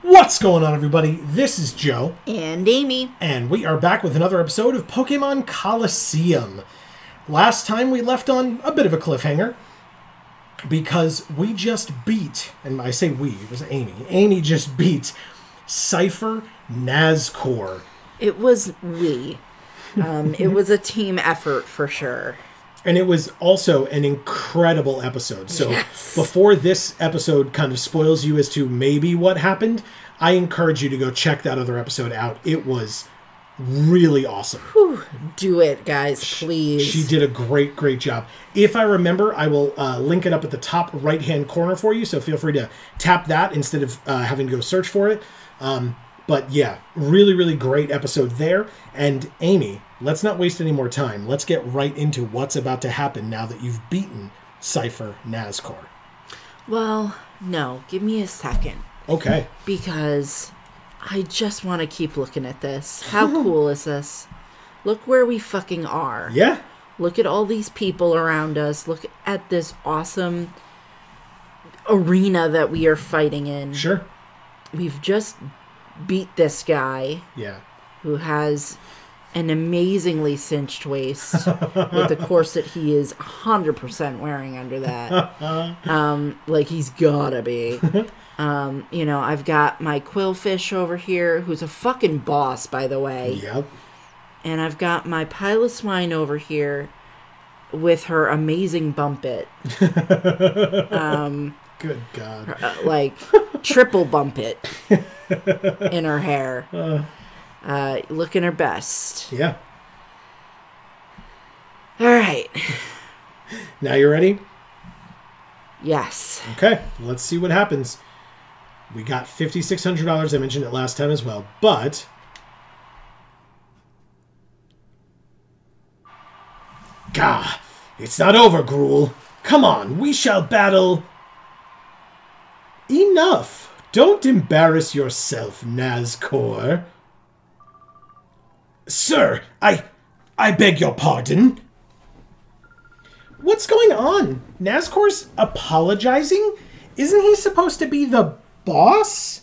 What's going on, everybody? This is Joe. And Amy. And we are back with another episode of Pokemon Colosseum. Last time we left on a bit of a cliffhanger because we just beat, and I say we, it was Amy. Amy just beat Cypher Nazcore. It was we. It was a team effort for sure. And it was also an incredible episode. So before this episode kind of spoils you as to maybe what happened, I encourage you to go check that other episode out. It was really awesome. Whew. Do it, guys, please. She did a great job. If I remember, I will link it up at the top right-hand corner for you, so feel free to tap that instead of having to go search for it. But yeah, really great episode there. And Amy, let's not waste any more time. Let's get right into what's about to happen now that you've beaten Cypher Nazcore. Well, no, give me a second. Okay. Because I just want to keep looking at this. How cool is this? Look where we fucking are. Yeah. Look at all these people around us. Look at this awesome arena that we are fighting in. Sure. We've just beat this guy. Yeah. Who has an amazingly cinched waist with the corset he is 100% wearing under that. Like he's gotta be. You know, I've got my Quillfish over here, who's a fucking boss, by the way. Yep. And I've got my Piloswine over here with her amazing Bumpit. Good God. Like, triple Bumpit in her hair. Looking her best. Yeah. All right. Now you ready? Yes. Okay, let's see what happens. We got $5,600. I mentioned it last time as well, but Gah, it's not over, Gruul. Come on, we shall battle. Enough. Don't embarrass yourself, Nazcore. Sir, I beg your pardon. What's going on? Nazcore's apologizing? Isn't he supposed to be the boss?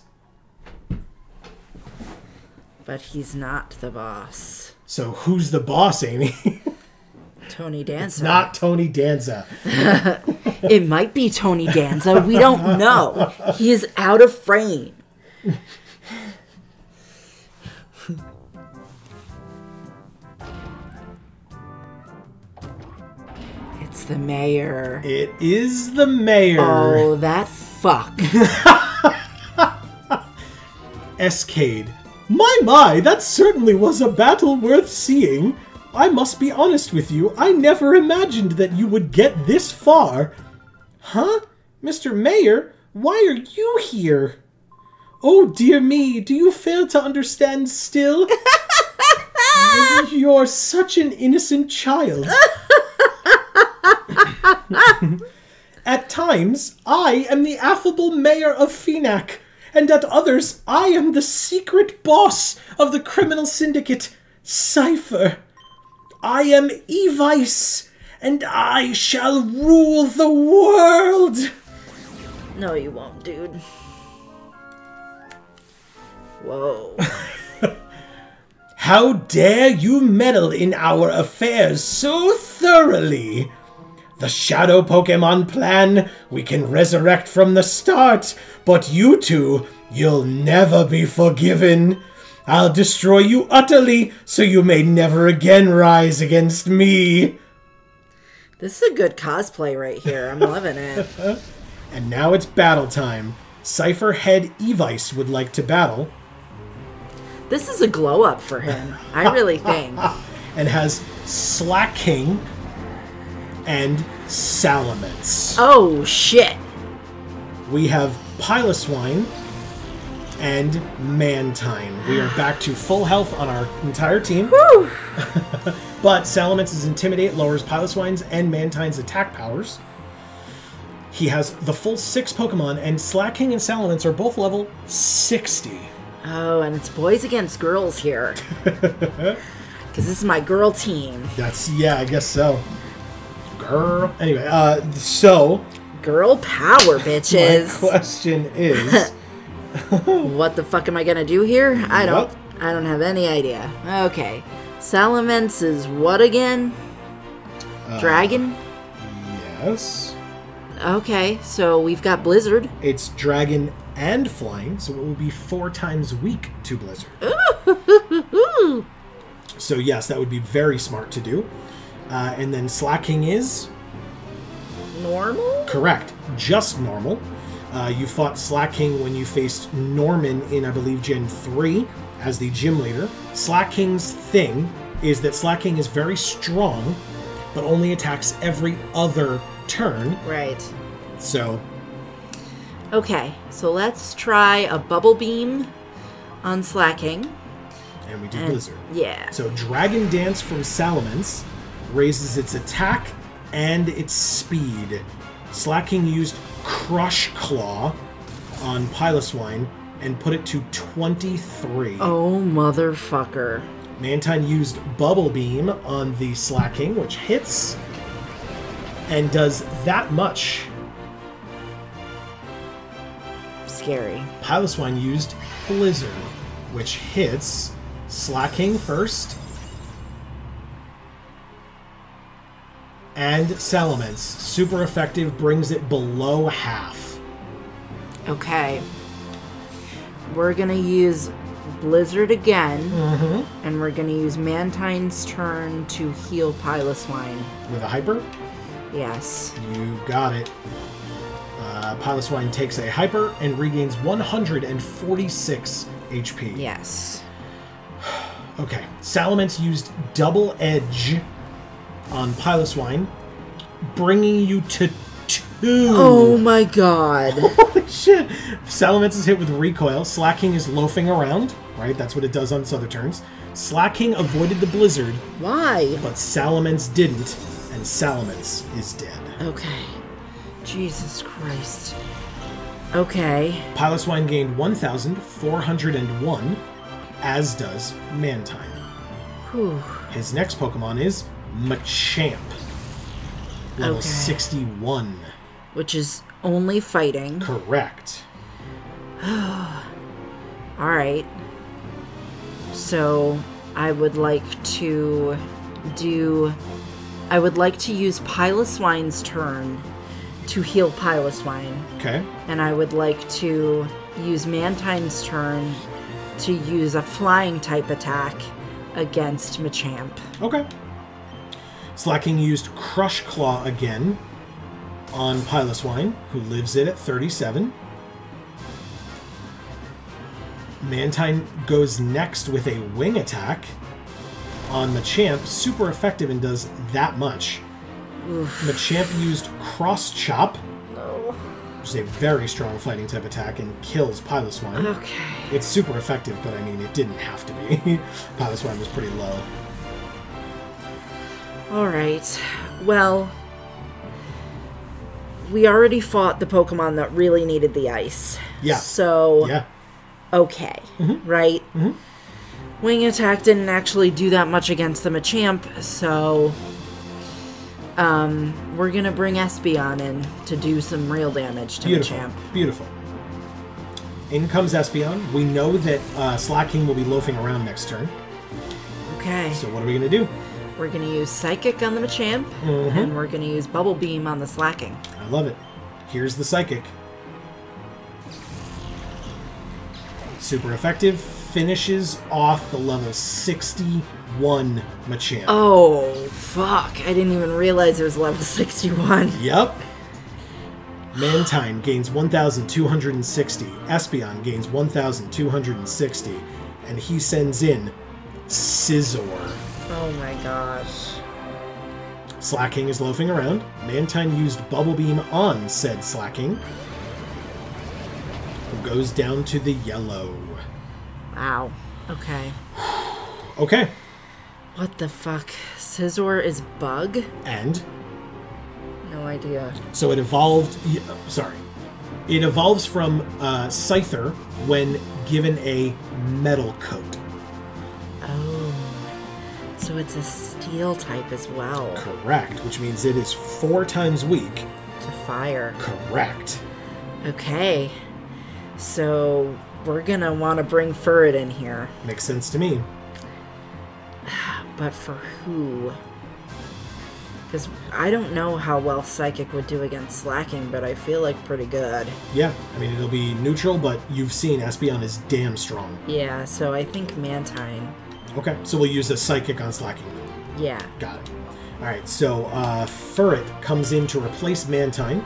But he's not the boss. So who's the boss, Amy? Tony Danza. It's not Tony Danza. It might be Tony Danza. We don't know. He is out of frame. It's the mayor. It is the mayor. Oh, that fuck. Cade. My, that certainly was a battle worth seeing. I must be honest with you, I never imagined that you would get this far. Huh? Mr. Mayor, why are you here? Oh dear me, do you fail to understand still? You're such an innocent child. At times, I am the affable mayor of Phenac, and at others, I am the secret boss of the criminal syndicate, Cypher. I am Evice, and I shall rule the world. No, you won't, dude. Whoa. How dare you meddle in our affairs so thoroughly? The Shadow Pokemon plan we can resurrect from the start, but you two, you'll never be forgiven. I'll destroy you utterly, so you may never again rise against me. This is a good cosplay right here. I'm loving it. And now it's battle time. Cypher Head Evice would like to battle. This is a glow up for him, I really think. And has Slaking and Salamence. Oh, shit. We have Piloswine and Mantine. We are back to full health on our entire team. Whew. But Salamance's Intimidate lowers Piloswine's and Mantine's attack powers. He has the full 6 Pokemon, and Slaking and Salamence are both level 60. Oh, and it's boys against girls here. Because this is my girl team. Yeah, I guess so. Girl. Anyway, so... Girl power, bitches. My question is... What the fuck am I gonna do here? I don't have any idea. Okay. Salamence is what again? Dragon? Yes. Okay, so we've got Blizzard. It's dragon and flying, so it will be 4 times weak to Blizzard. So yes, that would be very smart to do. And then Slaking is? Normal? Correct. Just normal. You fought Slaking when you faced Norman in, I believe, Gen 3 as the gym leader. Slaking's thing is that Slaking is very strong, but only attacks every other turn. Right. So. Okay, so let's try a Bubble Beam on Slaking. And we do Blizzard. Yeah. So Dragon Dance from Salamence raises its attack and its speed. Slaking used Crush Claw on Piloswine and put it to 23. Oh, motherfucker. Mantine used Bubble Beam on the Slaking, which hits and does that much. Scary. Piloswine used Blizzard, which hits Slaking first and Salamence. Super effective, brings it below half. Okay. We're gonna use Blizzard again, and we're gonna use Mantine's turn to heal Piloswine. With a hyper? Yes. You got it. Piloswine takes a hyper and regains 146 HP. Yes. Okay. Salamence used Double Edge on Piloswine, bringing you to 2. Oh my god. Holy shit. Salamence is hit with recoil. Slaking is loafing around, right? That's what it does on its other turns. Slaking avoided the blizzard. Why? But Salamence didn't, and Salamence is dead. Okay. Jesus Christ. Okay. Piloswine gained 1,401, as does Mantine. Whew. His next Pokemon is Machamp, level Okay. 61. Which is only fighting. Correct. Alright. So, I would like to use Piloswine's turn to heal Piloswine. Okay. And I would like to use Mantine's turn to use a flying type attack against Machamp. Okay. Slaking used Crush Claw again on Piloswine, who lives it at 37. Mantine goes next with a wing attack on Machamp, super effective and does that much. Oof. Machamp used Cross Chop, No. which is a very strong fighting type attack, and kills Piloswine. Okay. It's super effective, but I mean, it didn't have to be. Piloswine was pretty low. Alright. Well, we already fought the Pokemon that really needed the ice. Yeah. So, Yeah. okay. Right? Wing attack didn't actually do that much against the Machamp, so we're gonna bring Espeon in to do some real damage to Beautiful. Machamp. Beautiful. In comes Espeon. We know that Slaking will be loafing around next turn. Okay. So what are we going to do? We're gonna use Psychic on the Machamp, and we're gonna use Bubble Beam on the Slaking. I love it. Here's the Psychic. Super effective. Finishes off the level 61 Machamp. Oh, fuck. I didn't even realize it was level 61. Yep. Mantine gains 1,260. Espeon gains 1,260. And he sends in Scizor. Oh my gosh. Slaking is loafing around. Mantine used Bubble Beam on said Slaking, who goes down to the yellow. Wow. Okay. Okay. What the fuck? Scizor is bug? And No idea. so it evolved. Sorry. It evolves from Scyther when given a metal coat. Oh. So it's a steel type as well. Correct, which means it is 4 times weak. To fire. Correct. Okay. So we're going to want to bring Furret in here. Makes sense to me. But for who? Because I don't know how well Psychic would do against Slaking, but I feel like pretty good. Yeah, I mean, it'll be neutral, but you've seen Espeon is damn strong. Yeah, so I think Mantine. Okay, so we'll use a Psychic on Slaking then. Yeah. Got it. Alright, so Furret comes in to replace Mantine.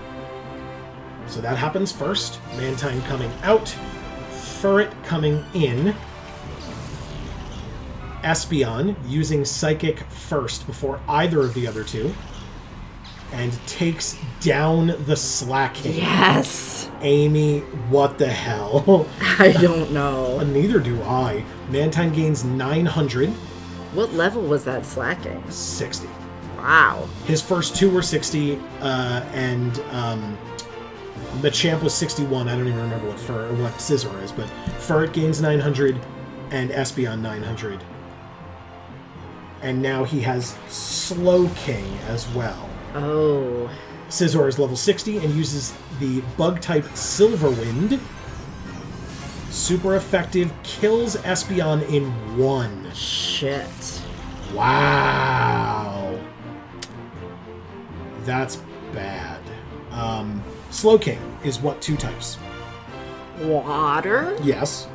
So that happens first. Mantine coming out. Furret coming in. Espeon using Psychic first before either of the other two. And takes down the Slaking. Yes! Amy, what the hell? I don't know. Neither do I. Mantine gains 900. What level was that Slaking? 60. Wow. His first two were 60, and Machamp was 61. I don't even remember what Scizor is, but Furret gains 900, and Espeon 900. And now he has Slowking as well. Oh. Scizor is level 60 and uses the Bug-type Silver Wind. Super effective, kills Espeon in 1. Shit. Wow. That's bad. Slowking is what 2 types? Water? Yes.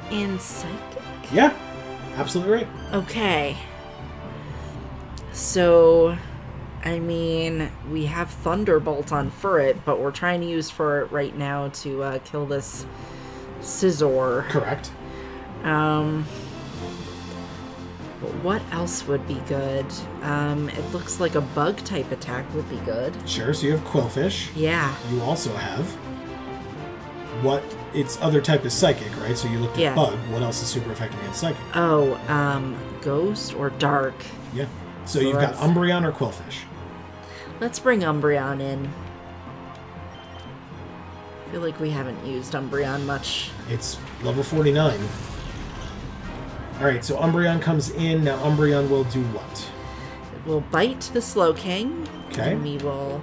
And Psychic? Yeah, absolutely right. Okay. So, I mean, we have Thunderbolt on Furret, but we're trying to use Furret right now to kill this Scizor. Correct. But what else would be good? It looks like a Bug-type attack would be good. Sure, so you have Quillfish. Yeah. You also have... What... Its other type is Psychic, right? So you looked at Bug. What else is super effective against Psychic? Oh, Ghost or Dark. Yeah. So you've got Umbreon or Quillfish. Let's bring Umbreon in. I feel like we haven't used Umbreon much. It's level 49. Alright, so Umbreon comes in. Now Umbreon will do what? We'll bite the Slowking. Okay. And we will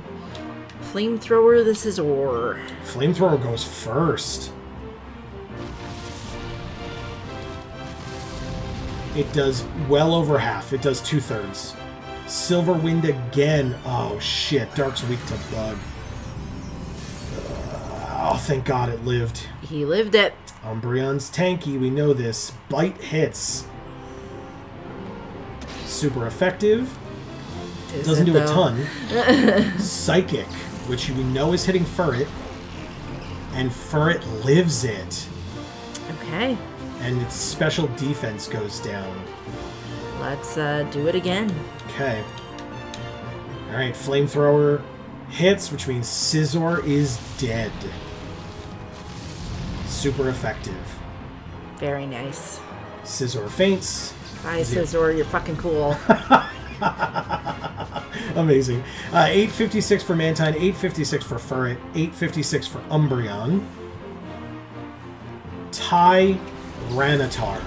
Flamethrower the Scizor. Flamethrower goes first. It does well over half. It does 2/3. Silver Wind again. Oh shit, Dark's weak to Bug. Oh, thank God it lived. He lived it. Umbreon's tanky, we know this. Bite hits. Super effective. Doesn't do a ton. Psychic, which we know is hitting Furret. And Furret lives it. Okay. And its special defense goes down. Let's do it again. Okay. Alright, Flamethrower hits, which means Scizor is dead. Super effective. Very nice. Scizor faints. Bye, Scizor. You're fucking cool. Amazing. 856 for Mantine, 856 for Furret, 856 for Umbreon. Tyranitar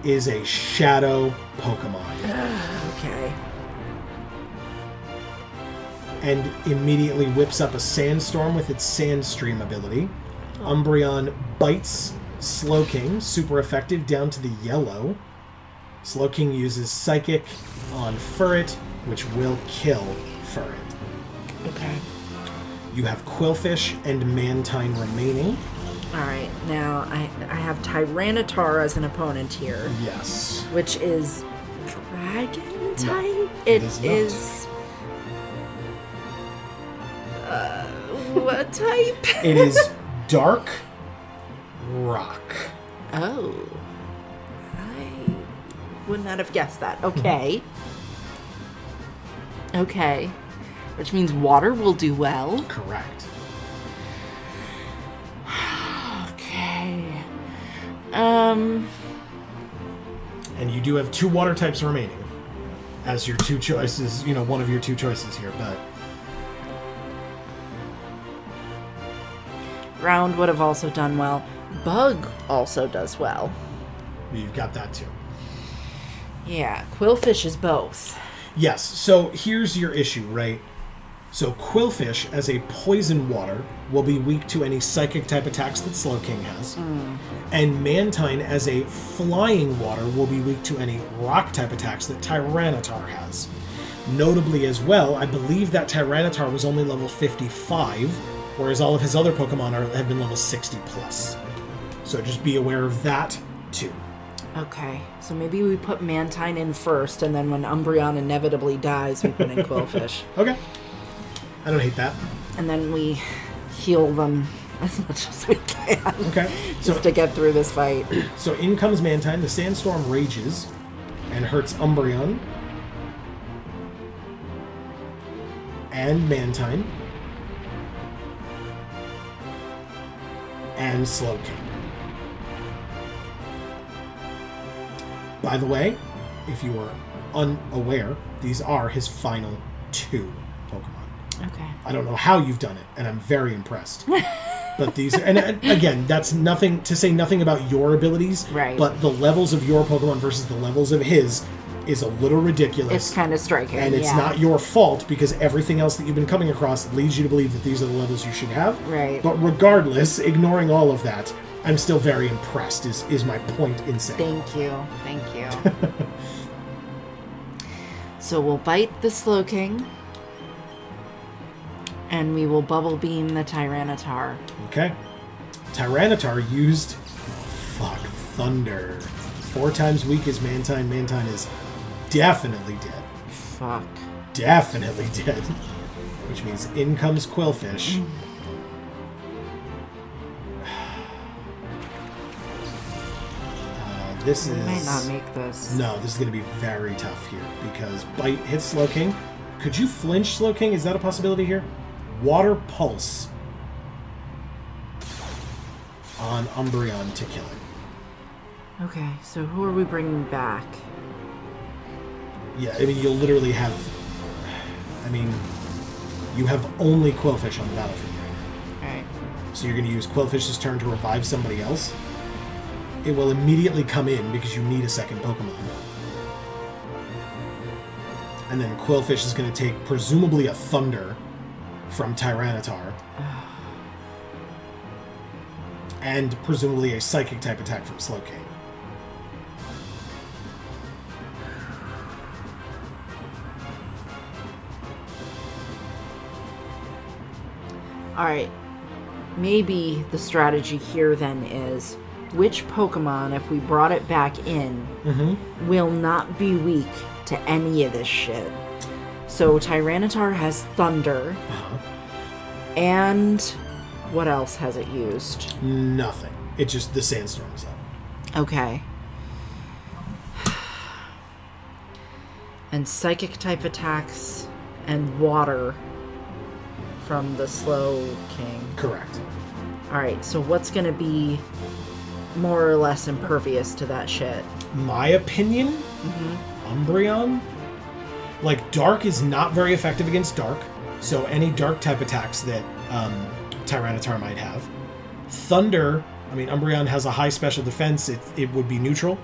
is a shadow Pokemon. Okay. And immediately whips up a sandstorm with its Sandstream ability. Umbreon bites Slowking, super effective, down to the yellow. Slowking uses Psychic on Furret, which will kill Furret. Okay. You have Quillfish and Mantine remaining. Alright, now I have Tyranitar as an opponent here. Yes. Which is Dragon type? No, it is is what type? It is Dark Rock. Oh. I would not have guessed that. Okay. Okay. Which means water will do well. Correct. Okay. And you do have 2 water types remaining as your 2 choices, you know, one of your 2 choices here, but Ground would have also done well. Bug also does well. you've got that too. Yeah, Quillfish is both. Yes, so here's your issue, right? So Quillfish, as a poison water, will be weak to any psychic type attacks that Slowking has. And Mantine, as a flying water, will be weak to any rock type attacks that Tyranitar has. Notably as well, I believe that Tyranitar was only level 55, whereas all of his other Pokemon have been level 60 plus. So just be aware of that too. Okay, so maybe we put Mantine in first, and then when Umbreon inevitably dies, we put in Quillfish. Okay. I don't hate that. And then we heal them as much as we can. Okay. Just to get through this fight. So in comes Mantine. The Sandstorm rages and hurts Umbreon. And Mantine. And Slowking. By the way, if you are unaware, these are his final 2 Pokemon. Okay. I don't know how you've done it, and I'm very impressed. But these, and again, that's nothing to say nothing about your abilities, right? But the levels of your Pokemon versus the levels of his is a little ridiculous. It's kind of striking, and it's not your fault because everything else that you've been coming across leads you to believe that these are the levels you should have. Right. But regardless, ignoring all of that, I'm still very impressed. Is my point in saying? Thank you. So we'll bite the Slowking. And we will Bubble Beam the Tyranitar. Okay. Tyranitar used... Thunder. 4 times weak as Mantine. Mantine is definitely dead. Fuck. Definitely dead. Which means in comes Quillfish. This is... might not make this. No, this is going to be very tough here because Bite hits Slowking. Could you flinch Slowking? Is that a possibility here? Water Pulse on Umbreon to kill it. Okay, so who are we bringing back? Yeah, I mean, you'll literally have... I mean, you have only Quillfish on the battlefield right now. Alright. So you're going to use Quillfish's turn to revive somebody else. It will immediately come in because you need a second Pokemon. And then Quillfish is going to take, presumably, a Thunder from Tyranitar. And presumably a Psychic-type attack from Slowking. Alright. Maybe the strategy here then is which Pokemon, if we brought it back in, will not be weak to any of this shit. So Tyranitar has Thunder. And what else has it used? Nothing. It just, the Sandstorm is up. Okay. And Psychic type attacks and Water from the Slowking. Correct. Alright, so what's going to be more or less impervious to that shit? My opinion? Umbreon? Like, Dark is not very effective against Dark, so any Dark-type attacks that Tyranitar might have. Thunder, I mean, Umbreon has a high special defense, it would be neutral.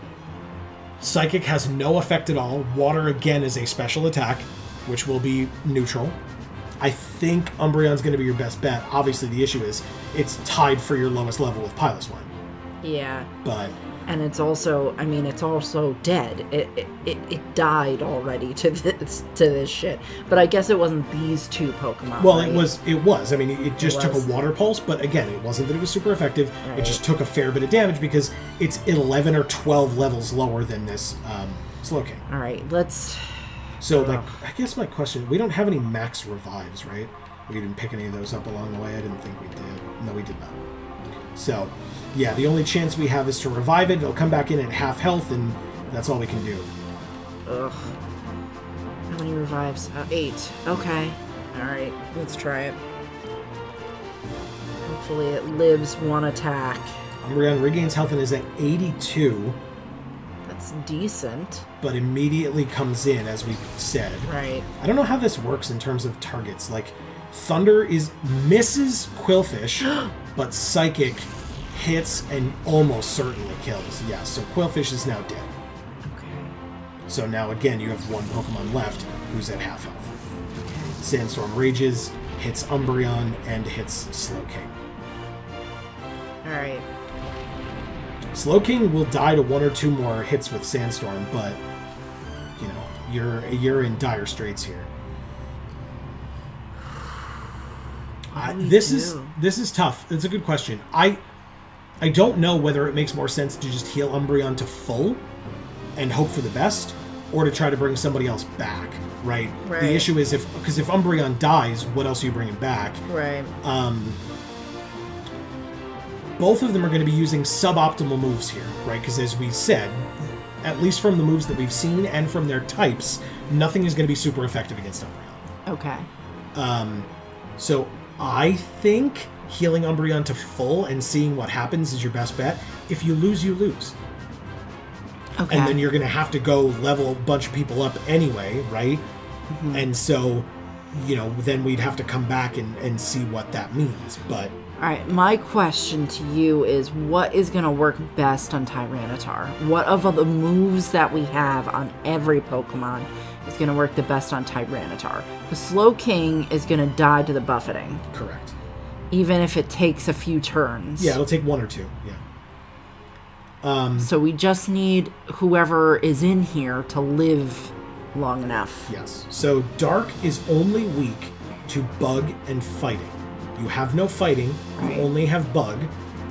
Psychic has no effect at all. Water, again, is a special attack, which will be neutral. I think Umbreon's going to be your best bet. Obviously, the issue is it's tied for your lowest level with Piloswine. Yeah. But... And it's also, I mean, it's also dead. It died already to this shit. But I guess it wasn't these 2 Pokemon. Well, right? it was. I mean, it just took a Water Pulse, but again, it wasn't that it was super effective. Right. It just took a fair bit of damage because it's 11 or 12 levels lower than this Slowking. All right, let's... So, like, I guess my question, we don't have any max revives, right? We didn't pick any of those up along the way. I didn't think we did. No, we did not. So, yeah, the only chance we have is to revive it. It'll come back in at half health, and that's all we can do. Ugh. How many revives? 8. Okay. Alright, let's try it. Hopefully it lives 1 attack. Umbreon regains health and is at 82. That's decent. But immediately comes in, as we said. Right. I don't know how this works in terms of targets. Like, Thunder misses Quillfish, but Psychic hits and almost certainly kills. Yeah, so Quillfish is now dead. Okay. So now, again, you have 1 Pokemon left who's at half health. Okay. Sandstorm rages, hits Umbreon, and hits Slowking. Alright. Slowking will die to 1 or 2 more hits with Sandstorm, but you know, you're in dire straits here. This is tough. It's a good question. I don't know whether it makes more sense to just heal Umbreon to full and hope for the best, or to try to bring somebody else back, right? The issue is if Umbreon dies, what else are you bringing back? Right. Both of them are going to be using suboptimal moves here, right? Because as we said, at least from the moves that we've seen and from their types, nothing is going to be super effective against Umbreon. Okay. So I think healing Umbreon to full and seeing what happens is your best bet. If you lose, you lose. Okay. And then you're going to have to go level a bunch of people up anyway, right? Mm-hmm. And so, you know, then we'd have to come back and see what that means. But all right, my question to you is, what is going to work best on Tyranitar? What of the moves that we have on every Pokemon is going to work the best on Tyranitar? The Slowking is going to die to the buffeting. Correct. Even if it takes a few turns. Yeah, it'll take 1 or 2, yeah. So we just need whoever is in here to live long enough. Yes. So Dark is only weak to Bug and Fighting. You have no Fighting, you only have Bug,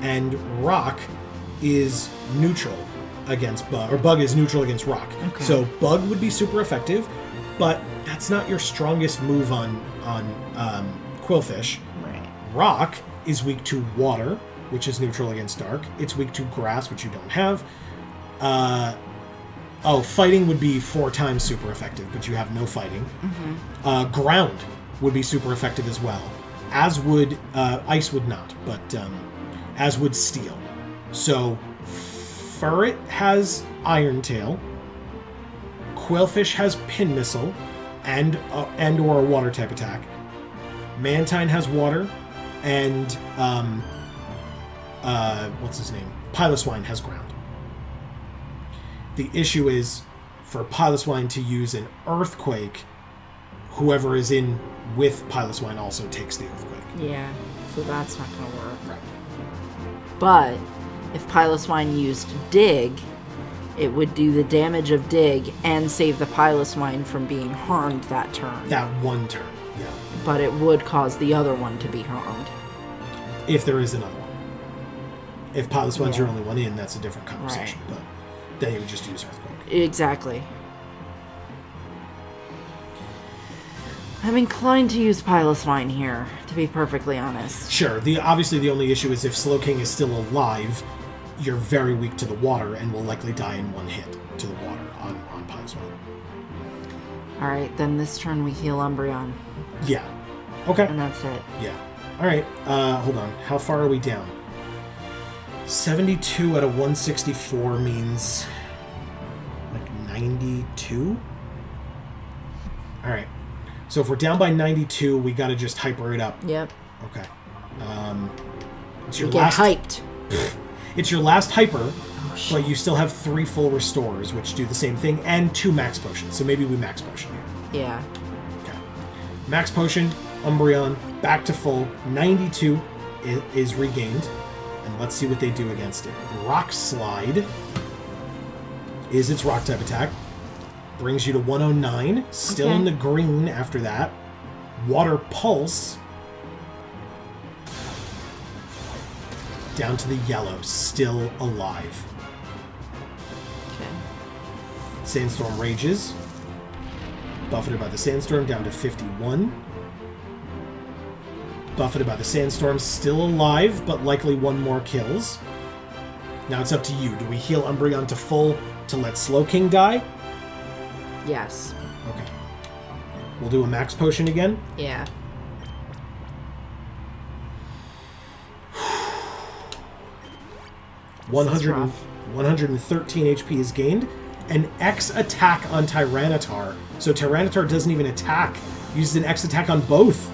and Rock is neutral against Bug, or Bug is neutral against Rock. Okay. So Bug would be super effective, but that's not your strongest move on Qwilfish. Right. Rock is weak to Water, which is neutral against Dark. It's weak to Grass, which you don't have. Fighting would be 4 times super effective, but you have no Fighting. Mm-hmm. Ground would be super effective as well. As would... Ice would not, but as would Steel. So Furret has Iron Tail. Qwilfish has Pin Missile and or a Water type attack. Mantine has Water, and what's his name? Piloswine has Ground. The issue is, for Piloswine to use an Earthquake, whoever is in with Piloswine also takes the Earthquake. Yeah, so that's not going to work. Right. But if Piloswine used Dig, it would do the damage of Dig and save the Piloswine from being harmed that turn. That one turn, yeah. But it would cause the other one to be harmed. If there is another one. If Piloswine's your only one in, that's a different conversation. Right. But then you would just use Earthquake. Exactly. I'm inclined to use Piloswine here, to be perfectly honest. Sure. Obviously the only issue is if Slowking is still alive, you're very weak to the water and will likely die in 1 hit to the water on Piloswine. Alright, then this turn we heal Umbreon. Yeah. Okay. And that's it. Yeah. Alright, hold on. How far are we down? 72 out of 164 means like 92? Alright. So if we're down by 92, we gotta just hyper it up. Yep. Okay. It's your last... hyped. It's your last hyper, but you still have 3 full restores, which do the same thing, and 2 max potions. So maybe we max potion here. Yeah. Okay. Max potion, Umbreon, back to full. 92 is regained. And let's see what they do against it. Rock Slide is its rock type attack. Brings you to 109. Still in the green after that. Water Pulse. Down to the yellow. Still alive. Okay. Sandstorm Rages. Buffeted by the Sandstorm down to 51. Buffeted by the Sandstorm, still alive, but likely 1 more kills. Now it's up to you. Do we heal Umbreon to full to let Slowking die? Yes. Okay. We'll do a max potion again. Yeah. That's 113 HP is gained. An X attack on Tyranitar. So Tyranitar doesn't even attack. Uses an X attack on both.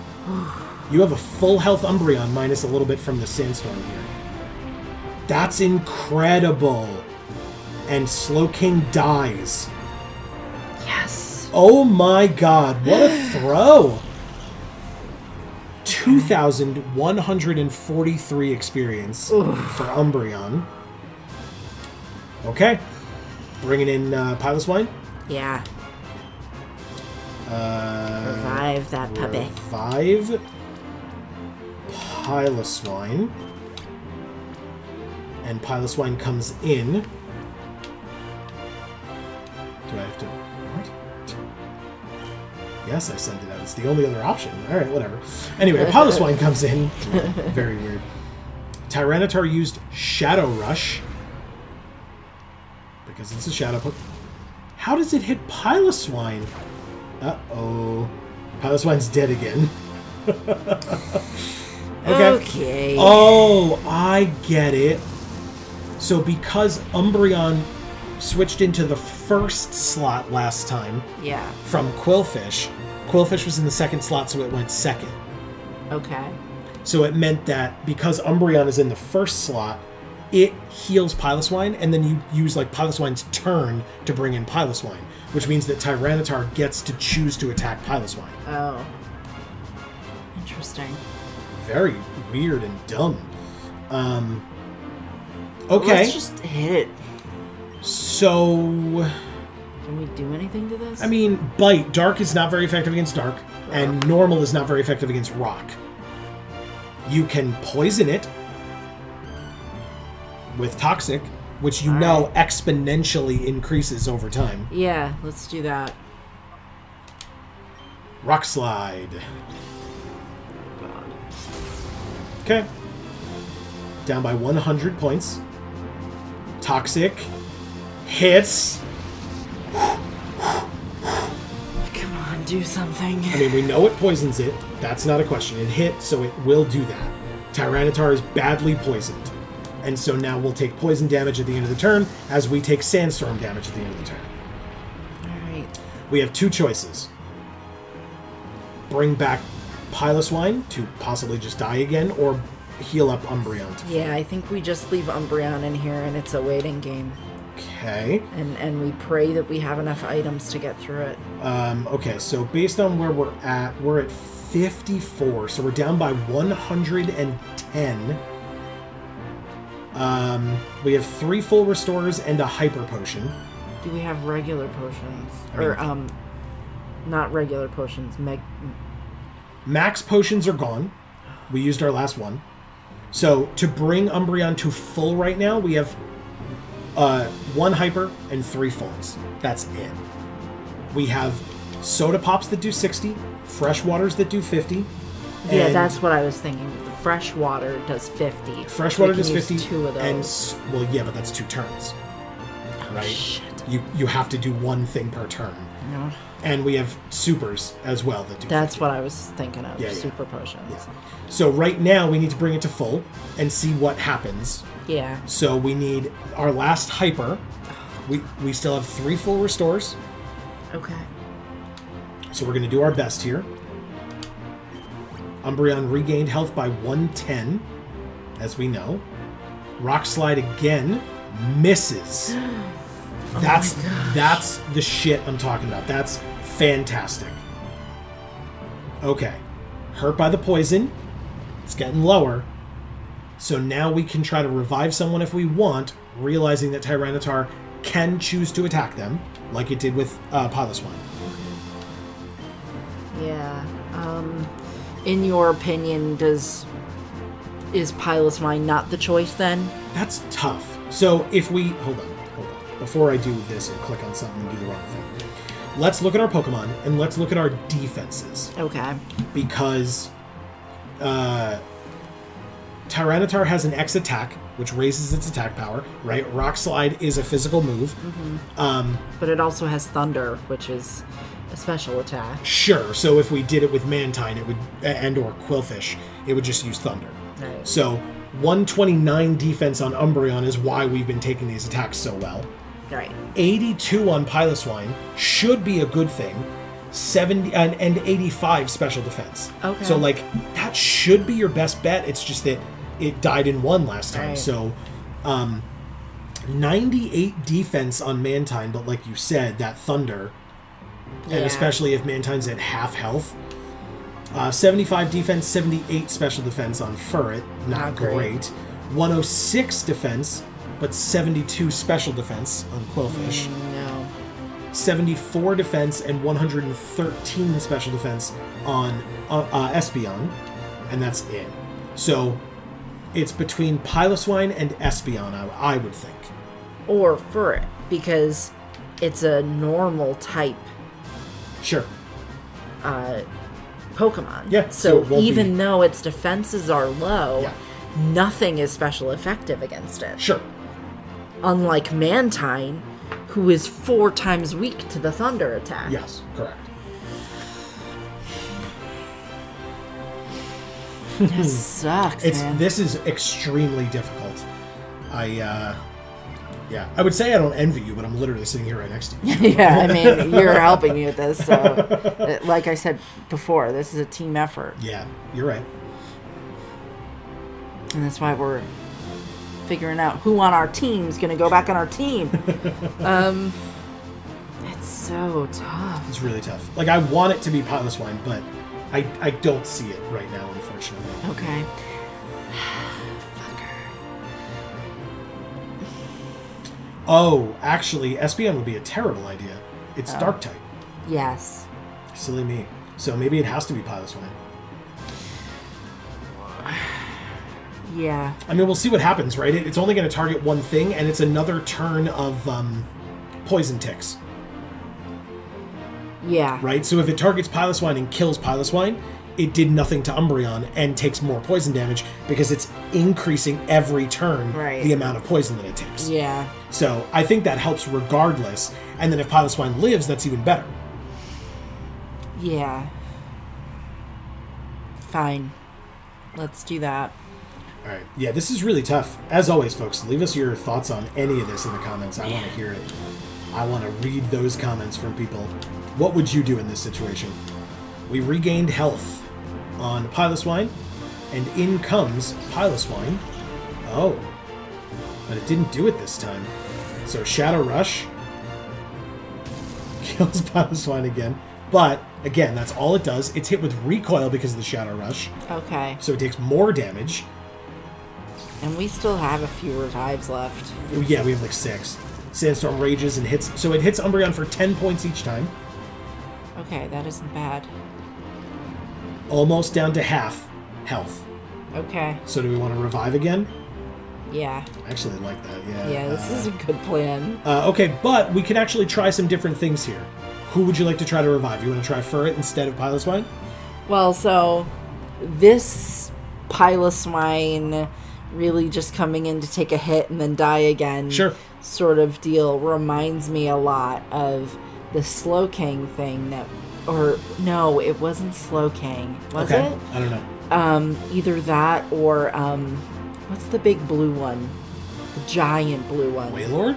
You have a full health Umbreon minus a little bit from the Sandstorm here. That's incredible. And Slowking dies. Yes. Oh my god, what a throw. 2,143 experience for Umbreon. Okay. Bringing in Piloswine. Yeah. Revive that puppy. Revive Piloswine. And Piloswine comes in. Do I have to... What? Yes, I send it out. It's the only other option. Alright, whatever. Anyway, Piloswine comes in. Very weird. Tyranitar used Shadow Rush. Because it's a Shadow Pokemon. How does it hit Piloswine? Uh-oh. Piloswine's dead again. Okay. Oh, I get it. So because Umbreon switched into the first slot last time from Quillfish, Quillfish was in the second slot, so it went second. Okay. So it meant that because Umbreon is in the first slot, it heals Piloswine, and then you use like Piloswine's turn to bring in Piloswine, which means that Tyranitar gets to choose to attack Piloswine. Oh. Interesting. Very weird and dumb. Okay. Let's just hit it. So... Can we do anything to this? I mean, Bite. Dark is not very effective against Dark, and Normal is not very effective against Rock. You can poison it with Toxic, which you know exponentially increases over time. Yeah, let's do that. Rock Slide. Okay. Down by 100 points. Toxic. Hits. Come on, do something. I mean, we know it poisons it. That's not a question. It hit, so it will do that. Tyranitar is badly poisoned. And so now we'll take poison damage at the end of the turn, as we take sandstorm damage at the end of the turn. Alright. We have two choices. Bring back Piloswine to possibly just die again, or heal up Umbreon. Yeah, I think we just leave Umbreon in here and it's a waiting game. Okay. And we pray that we have enough items to get through it. Okay, so based on where we're at 54, so we're down by 110. We have 3 full restores and a hyper potion. Do we have regular potions? Not regular potions. Max potions are gone. We used our last one. So to bring Umbreon to full right now, we have 1 hyper and 3 fulls. That's it. We have soda pops that do 60, fresh waters that do 50. Yeah, that's what I was thinking. Fresh water does 50. Fresh water does 50. 2 of those. And, well, yeah, but that's 2 turns. Right? Shit. You have to do 1 thing per turn. No. And we have supers as well that do That's 50. what I was thinking of. Yeah, Super potions. Yeah. So right now we need to bring it to full and see what happens. Yeah. So we need our last hyper. We still have 3 full restores. Okay. So we're going to do our best here. Umbreon regained health by 110, as we know. Rock Slide again misses. That's the shit I'm talking about. That's fantastic. Okay. Hurt by the poison. It's getting lower. So now we can try to revive someone if we want, realizing that Tyranitar can choose to attack them, like it did with Piloswine. Yeah. In your opinion, is Piloswine not the choice then? That's tough. So if we... Hold on. Before I do this and click on something and do the wrong thing. Let's look at our Pokemon, and let's look at our defenses. Okay. Because Tyranitar has an X attack, which raises its attack power, right? Rock Slide is a physical move. Mm-hmm. But it also has Thunder, which is a special attack. Sure. So if we did it with Mantine, it would, and or Quillfish, it would just use Thunder. Right. So 129 defense on Umbreon is why we've been taking these attacks so well. Right. 82 on Piloswine should be a good thing. 70 and 85 special defense. Okay. So like that should be your best bet. It's just that it died in 1 last time. Right. So 98 defense on Mantine, but like you said, that Thunder, and especially if Mantine's at half health, 75 defense, 78 special defense on Furret. Not great. 106 defense, but 72 special defense on Quillfish. No. 74 defense and 113 special defense on Espeon. And that's it. So it's between Piloswine and Espeon, I would think. Or Furret, because it's a normal type. Sure. Pokemon. Yeah. So even though its defenses are low, yeah. nothing is special effective against it. Sure. Unlike Mantine, who is 4 times weak to the Thunder attack. Yes, correct. This sucks, man. This is extremely difficult. Yeah, I would say I don't envy you, but I'm literally sitting here right next to you. Yeah, I mean, you're helping me with this, so like I said before, this is a team effort. Yeah, you're right. And that's why we're figuring out who on our team is going to go back on our team. It's so tough. It's really tough. Like, I want it to be Piloswine, but I don't see it right now, unfortunately. Okay. Oh, actually, Espeon would be a terrible idea. It's Dark type. Yes. Silly me. So maybe it has to be Piloswine. Yeah. I mean, we'll see what happens, right? It's only going to target one thing, and it's another turn of Poison Ticks. Yeah. Right? So if it targets Piloswine and kills Piloswine, it did nothing to Umbreon and takes more poison damage because it's increasing every turn the amount of poison that it takes. Yeah. So I think that helps regardless. And then if Piloswine lives, that's even better. Yeah. Fine. Let's do that. All right. Yeah, this is really tough. As always, folks, leave us your thoughts on any of this in the comments. I want to hear it. I want to read those comments from people. What would you do in this situation? We regained health on Piloswine, and in comes Piloswine. Oh, but it didn't do it this time. So Shadow Rush kills Piloswine again. But, again, that's all it does. It's hit with recoil because of the Shadow Rush. Okay. So it takes more damage. And we still have a few revives left. Yeah, we have like 6. Sandstorm rages and hits. So it hits Umbreon for 10 points each time. Okay, that isn't bad. Almost down to half health. Okay. So do we want to revive again? Yeah. I actually like that, yeah. Yeah, this is a good plan. Okay, but we could actually try some different things here. Who would you like to try to revive? You want to try Furret instead of Piloswine? Well, so this Piloswine really just coming in to take a hit and then die again sort of deal reminds me a lot of the Slowking thing that... Or, no, it wasn't Slowking. Was it? I don't know. Either that or, what's the big blue one? The giant blue one. Wailord?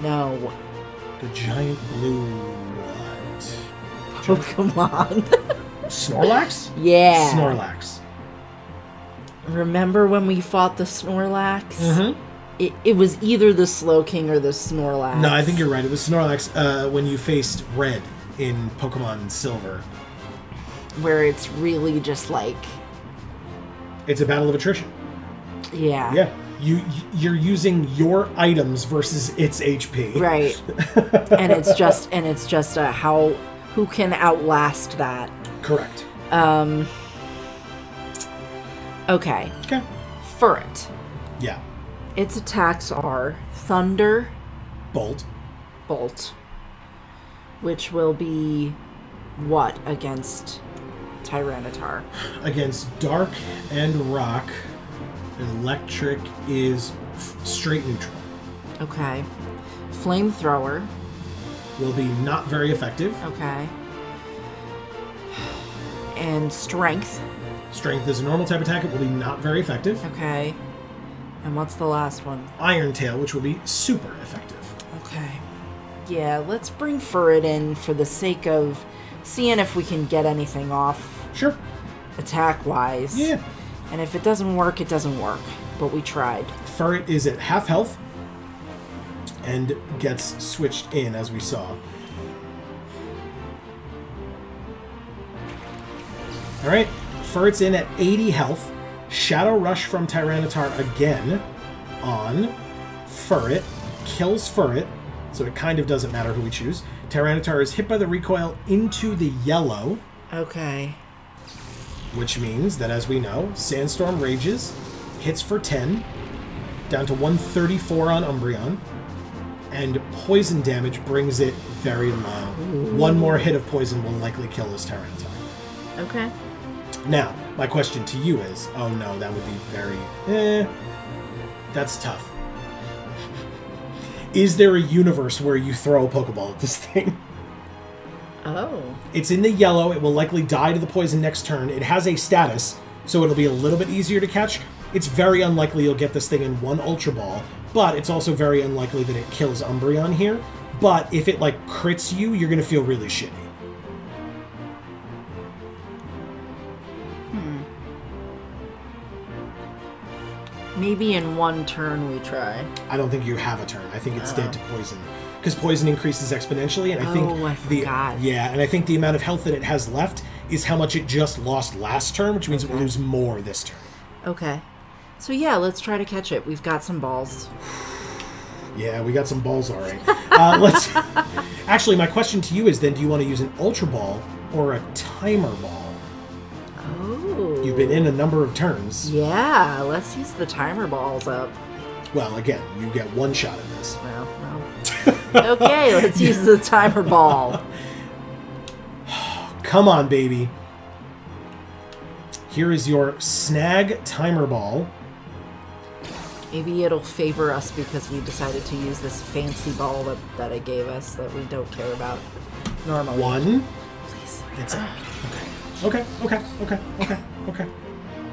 No. The giant blue what? Pokemon. Snorlax? Yeah. Snorlax. Remember when we fought the Snorlax? Mm-hmm. It was either the Slowking or the Snorlax. No, I think you're right. It was Snorlax when you faced Red in Pokemon Silver. Where it's really just like... It's a battle of attrition. Yeah. Yeah. You're using your items versus its HP. Right. and it's just who can outlast that. Correct. Okay. Okay. Furret. Yeah. Its attacks are Thunder, Bolt, which will be what against Tyranitar? Against Dark and Rock, Electric is straight neutral. Okay. Flamethrower. Will be not very effective. Okay. And Strength. Strength is a normal type attack. It will be not very effective. Okay. And what's the last one? Iron Tail, which will be super effective. Okay. Yeah, let's bring Furret in for the sake of seeing if we can get anything off. Sure. Attack-wise. Yeah. And if it doesn't work, it doesn't work. But we tried. Furret is at half health and gets switched in, as we saw. All right. Furret's in at 80 health. Shadow Rush from Tyranitar again on Furret. Kills Furret, so it kind of doesn't matter who we choose. Tyranitar is hit by the recoil into the yellow. Okay. Which means that, as we know, Sandstorm rages, hits for 10, down to 134 on Umbreon, and poison damage brings it very low. Ooh. One more hit of poison will likely kill this Tyranitar. Okay. Now, my question to you is, oh no, that would be very... that's tough. Is there a universe where you throw a Pokeball at this thing? Oh. It's in the yellow. It will likely die to the poison next turn. It has a status, so it'll be a little bit easier to catch. It's very unlikely you'll get this thing in one Ultra Ball, but it's also very unlikely that it kills Umbreon here. But if it, like, crits you, you're going to feel really shitty. Maybe in one turn we try. I don't think you have a turn. I think it's dead to poison. Because poison increases exponentially, and I think I forgot. And I think the amount of health that it has left is how much it just lost last turn, which means it will lose more this turn. Okay. So yeah, let's try to catch it. We've got some balls. Yeah, we got some balls, all right. Let's. Actually, my question to you is then: do you want to use an Ultra Ball or a Timer Ball? Oh. You've been in a number of turns. Yeah, let's use the Timer Balls up. Well, again, you get one shot at this. Well. Okay, let's use the Timer Ball. Come on, baby. Here is your Snag Timer Ball. Maybe it'll favor us because we decided to use this fancy ball that it gave us that we don't care about normally. One. Please. It's Okay.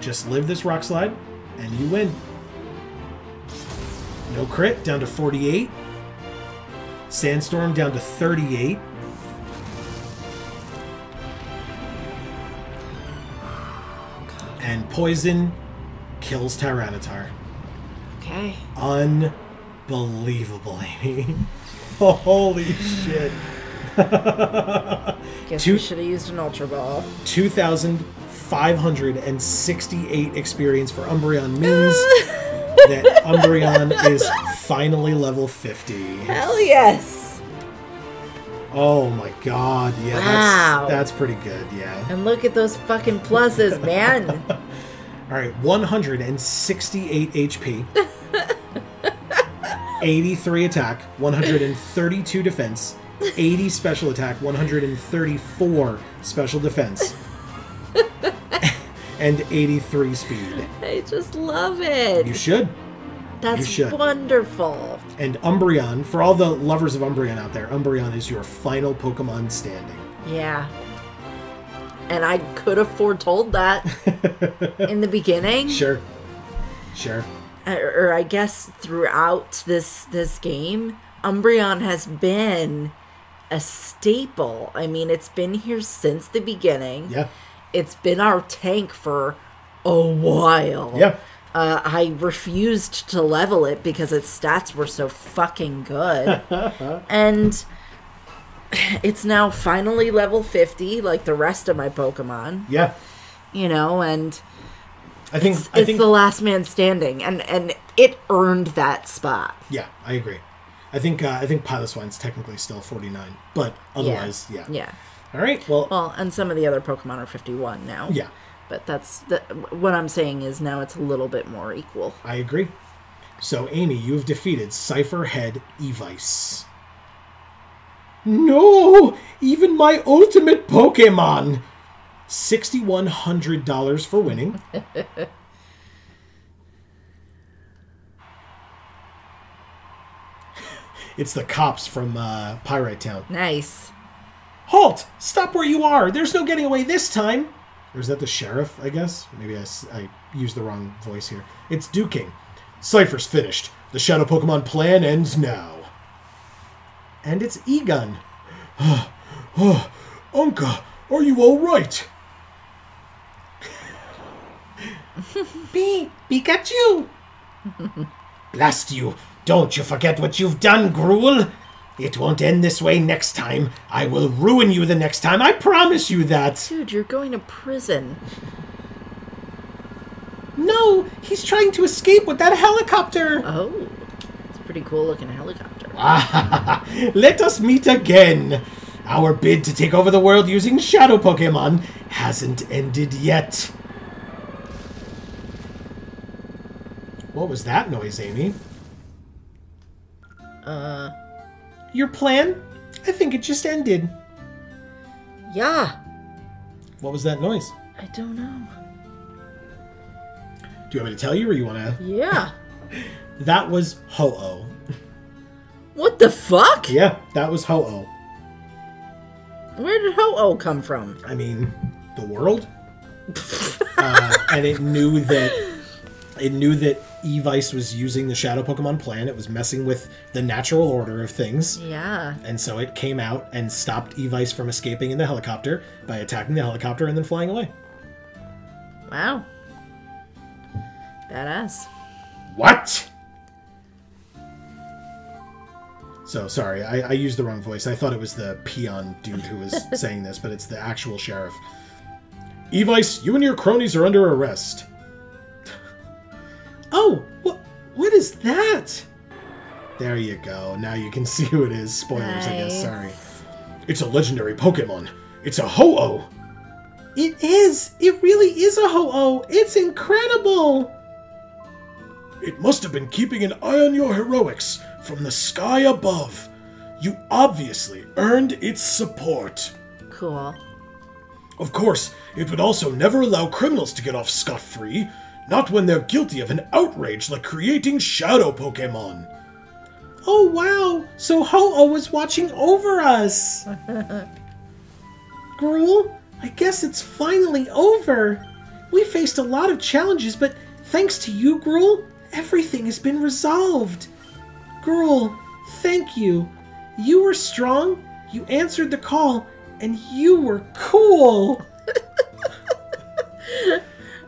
Just live this Rock Slide, and you win. No crit, down to 48. Sandstorm down to 38. And Poison kills Tyranitar. Okay. Unbelievable, Amy. Holy shit. Guess we should have used an Ultra Ball. 2,568 experience for Umbreon means that Umbreon is finally level 50. Hell yes. Oh my god, yeah, wow. That's pretty good, yeah. And look at those fucking pluses, man. Alright, 168 HP. 83 attack, 132 defense, 80 special attack, 134 special defense, and 83 speed. I just love it. You should. That's wonderful. And Umbreon, for all the lovers of Umbreon out there, Umbreon is your final Pokemon standing. Yeah. And I could have foretold that in the beginning. Sure. Or I guess throughout this game, Umbreon has been a staple. I mean, it's been here since the beginning. Yeah. It's been our tank for a while. Yeah. I refused to level it because its stats were so fucking good. And it's now finally level 50, like the rest of my Pokemon. Yeah. You know, and I think it's the last man standing, and it earned that spot. Yeah, I agree. I think Piloswine's technically still 49, but otherwise, yeah. Yeah. All right. Well, and some of the other Pokemon are 51 now. Yeah. But what I'm saying is now it's a little bit more equal. I agree. So, Amy, you've defeated Cypher Head Evice. No! Even my ultimate Pokemon! $6,100 for winning. It's the cops from Pyrite Town. Nice. Halt! Stop where you are! There's no getting away this time! Or is that the sheriff, I guess? Maybe I used the wrong voice here. It's Duking. Cypher's finished. The Shadow Pokemon plan ends now. And it's Egon. Unka, are you all right? Pikachu! Blast you! Don't you forget what you've done, Gruel! It won't end this way next time. I will ruin you the next time. I promise you that. Dude, you're going to prison. No, he's trying to escape with that helicopter. Oh, it's a pretty cool looking helicopter. Let us meet again. Our bid to take over the world using shadow Pokemon hasn't ended yet. What was that noise, Amy? Your plan? I think it just ended. Yeah. What was that noise? I don't know. Do you want me to tell you, or you want to? Yeah. That was Ho-Oh. What the fuck? Yeah, that was Ho-Oh. Where did Ho-Oh come from? I mean, the world. And it knew that Evice was using the Shadow Pokemon plan. It was messing with the natural order of things. Yeah. And so it came out and stopped Evice from escaping in the helicopter by attacking the helicopter and then flying away. Wow. Badass. What? So, sorry, I used the wrong voice. I thought it was the peon dude who was saying this, but it's the actual sheriff. Evice, you and your cronies are under arrest. Oh, what is that? There you go. Now you can see who it is. Spoilers, I guess. Sorry. It's a legendary Pokemon. It's a Ho-Oh. It is. It really is a Ho-Oh. It's incredible. It must have been keeping an eye on your heroics from the sky above. You obviously earned its support. Cool. Of course, it would also never allow criminals to get off scot-free. Not when they're guilty of an outrage like creating shadow Pokemon. Oh wow, so Ho-Oh was watching over us. Gruul, I guess it's finally over. We faced a lot of challenges, but thanks to you, Gruul, everything has been resolved. Gruul, thank you. You were strong, you answered the call, and you were cool.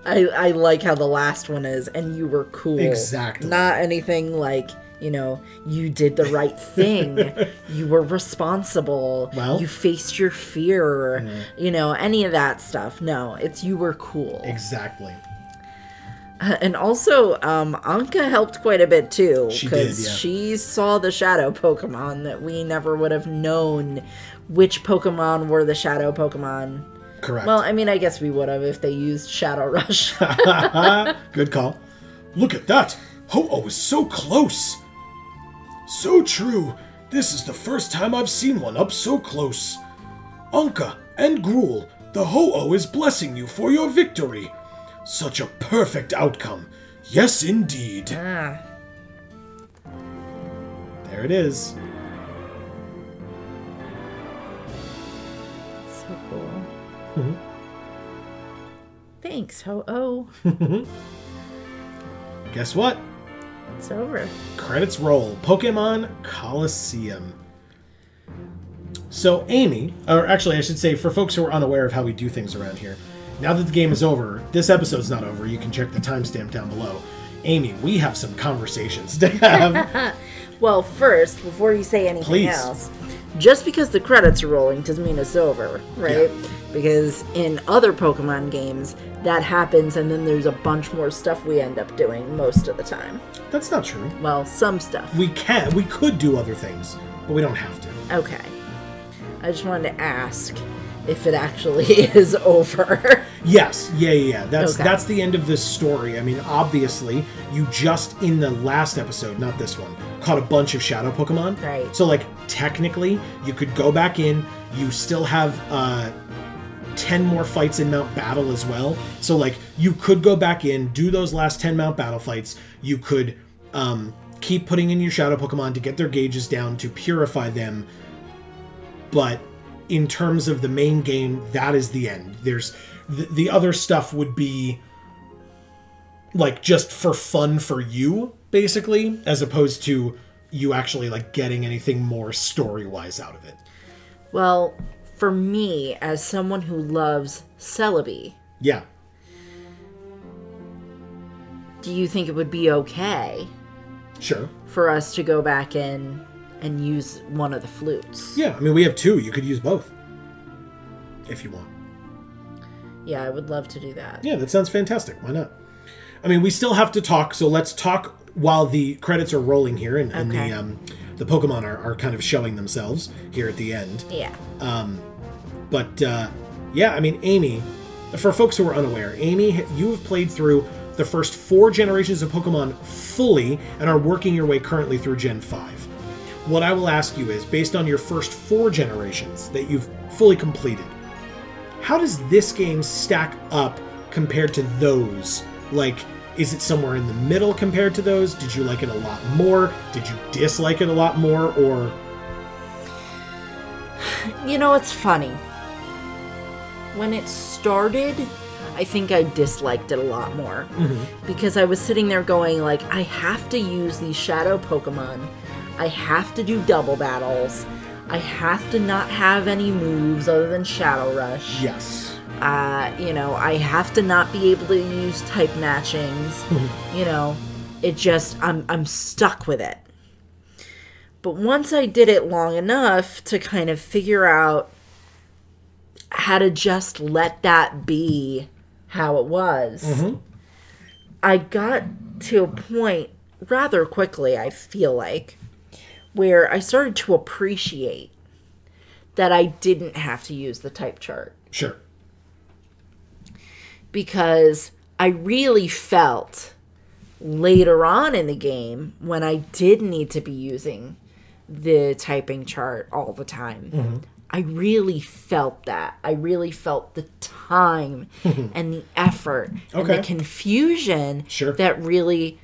I like how the last one is, and you were cool. Exactly. Not anything like, you know, you did the right thing. You were responsible. Well, you faced your fear. You know, any of that stuff. No, it's you were cool. Exactly. And also, Anka helped quite a bit too. She did, yeah. She saw the shadow Pokemon that we never would have known which Pokemon were the shadow Pokemon. Correct. Well, I mean, I guess we would have if they used Shadow Rush. Good call. Look at that! Ho-Oh is so close! So true! This is the first time I've seen one up so close. Anka and Gruul, the Ho-Oh is blessing you for your victory. Such a perfect outcome. Yes, indeed. Ah. There it is. So cool. Thanks, Ho-Oh. Guess what? It's over. Credits roll. Pokemon Colosseum. So Amy, or actually I should say for folks who are unaware of how we do things around here, now that the game is over, this episode's not over, you can check the timestamp down below. Amy, we have some conversations to have. Well, first, before you say anything Please. else, just because the credits are rolling doesn't mean it's over, right? Yeah. Because in other Pokemon games, that happens and then there's a bunch more stuff we end up doing most of the time. That's not true. Well, some stuff. We could do other things, but we don't have to. Okay. I just wanted to ask if it actually is over. Yes, yeah. That's Okay. the end of this story. I mean, obviously, you just in the last episode, not this one, caught a bunch of shadow Pokemon. Right. So, like, technically, you could go back in. You still have 10 more fights in Mount Battle as well. So, like, you could go back in, do those last 10 Mount Battle fights. You could keep putting in your shadow Pokemon to get their gauges down, to purify them. But in terms of the main game, that is the end. There's the other stuff would be like just for fun for you, basically, as opposed to you actually like getting anything more story-wise out of it. Well, for me, as someone who loves Celebi, Yeah. do you think it would be okay Sure. for us to go back in and use one of the flutes. Yeah, I mean, we have 2. You could use both if you want. Yeah, I would love to do that. Yeah, that sounds fantastic. Why not? I mean, we still have to talk, so let's talk while the credits are rolling here and the Pokemon are kind of showing themselves here at the end. Yeah. Yeah, I mean, Amy, for folks who are unaware, Amy, you have played through the first 4 generations of Pokemon fully and are working your way currently through Gen 5. What I will ask you is, based on your first 4 generations that you've fully completed, how does this game stack up compared to those? Like, is it somewhere in the middle compared to those? Did you like it a lot more? Did you dislike it a lot more? Or... You know, it's funny. When it started, I think I disliked it a lot more. Mm-hmm. Because I was sitting there going, like, I have to use these shadow Pokemon. I have to do double battles. I have to not have any moves other than Shadow Rush. Yes. You know, I have to not be able to use type matchings. Mm-hmm. You know, it just, I'm stuck with it. But once I did it long enough to kind of figure out how to just let that be how it was, mm-hmm. I got to a point rather quickly, I feel like, where I started to appreciate that I didn't have to use the type chart. Sure. Because I really felt later on in the game, when I did need to be using the typing chart all the time, mm-hmm. I really felt that. I really felt the time and the effort and the confusion that really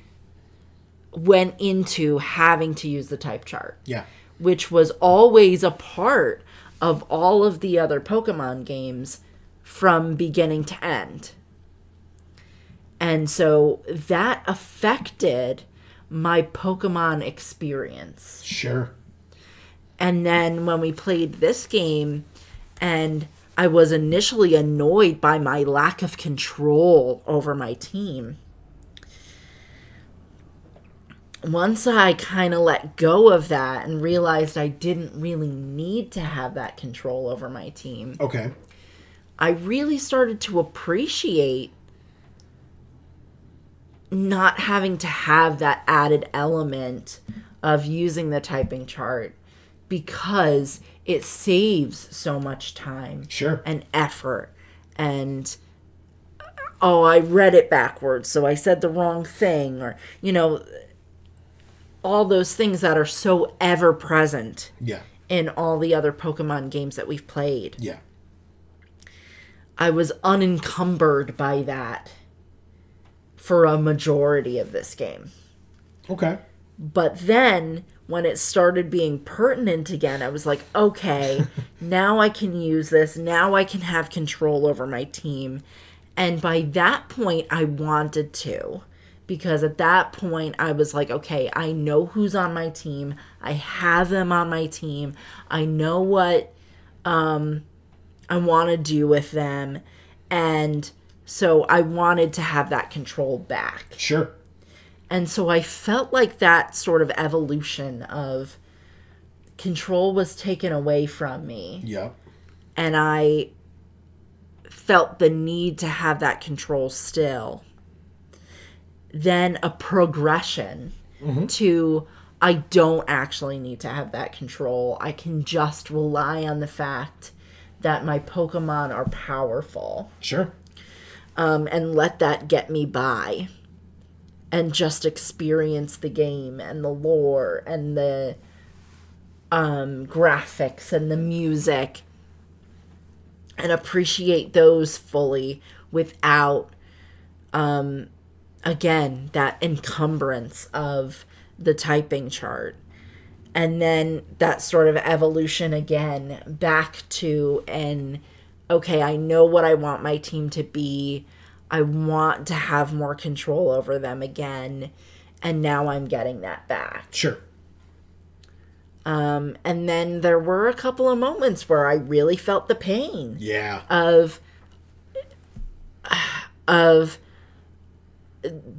went into having to use the type chart. Yeah. Which was always a part of all of the other Pokemon games from beginning to end. And so that affected my Pokemon experience. Sure. And then when we played this game, and I was initially annoyed by my lack of control over my team, once I kind of let go of that and realized I didn't really need to have that control over my team, I really started to appreciate not having to have that added element of using the typing chart, because it saves so much time and effort. And, oh, I read it backwards, so I said the wrong thing, or, you know, all those things that are so ever present in all the other Pokemon games that we've played. Yeah. I was unencumbered by that for a majority of this game. Okay. But then, when it started being pertinent again, I was like, okay, now I can use this. Now I can have control over my team. And by that point, I wanted to. Because at that point, I was like, okay, I know who's on my team. I have them on my team. I know what I want to do with them. And so I wanted to have that control back. Sure. And so I felt like that sort of evolution of control was taken away from me. Yeah. And I felt the need to have that control still. Then a progression to, I don't actually need to have that control. I can just rely on the fact that my Pokemon are powerful. Sure. And let that get me by. And just experience the game and the lore and the graphics and the music. And appreciate those fully without, again, that encumbrance of the typing chart. And then that sort of evolution again back to okay, I know what I want my team to be. I want to have more control over them again. And now I'm getting that back. Sure. And then there were a couple of moments where I really felt the pain. Yeah. Of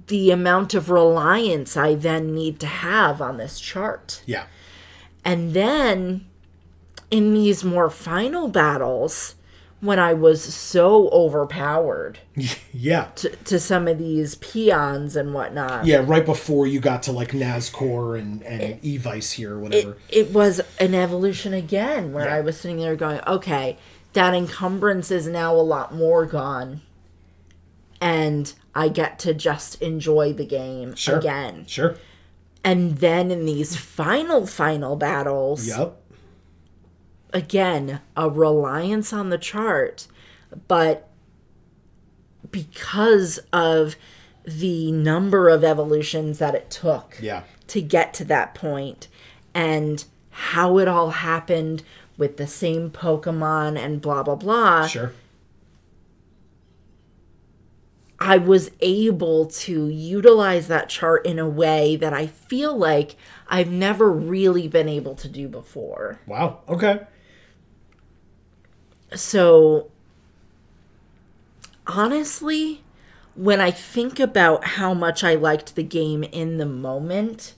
the amount of reliance I then need to have on this chart. Yeah. And then in these more final battles, when I was so overpowered Yeah. to some of these peons and whatnot. Yeah, right before you got to like Nazcor and Evice here or whatever. It was an evolution again where Yeah. I was sitting there going, okay, that encumbrance is now a lot more gone. And I get to just enjoy the game again. Sure. And then in these final battles, Yep. again, a reliance on the chart, but because of the number of evolutions that it took to get to that point and how it all happened with the same Pokemon and blah, blah, blah. Sure. I was able to utilize that chart in a way that I feel like I've never really been able to do before. Wow. Okay. So, honestly, when I think about how much I liked the game in the moment,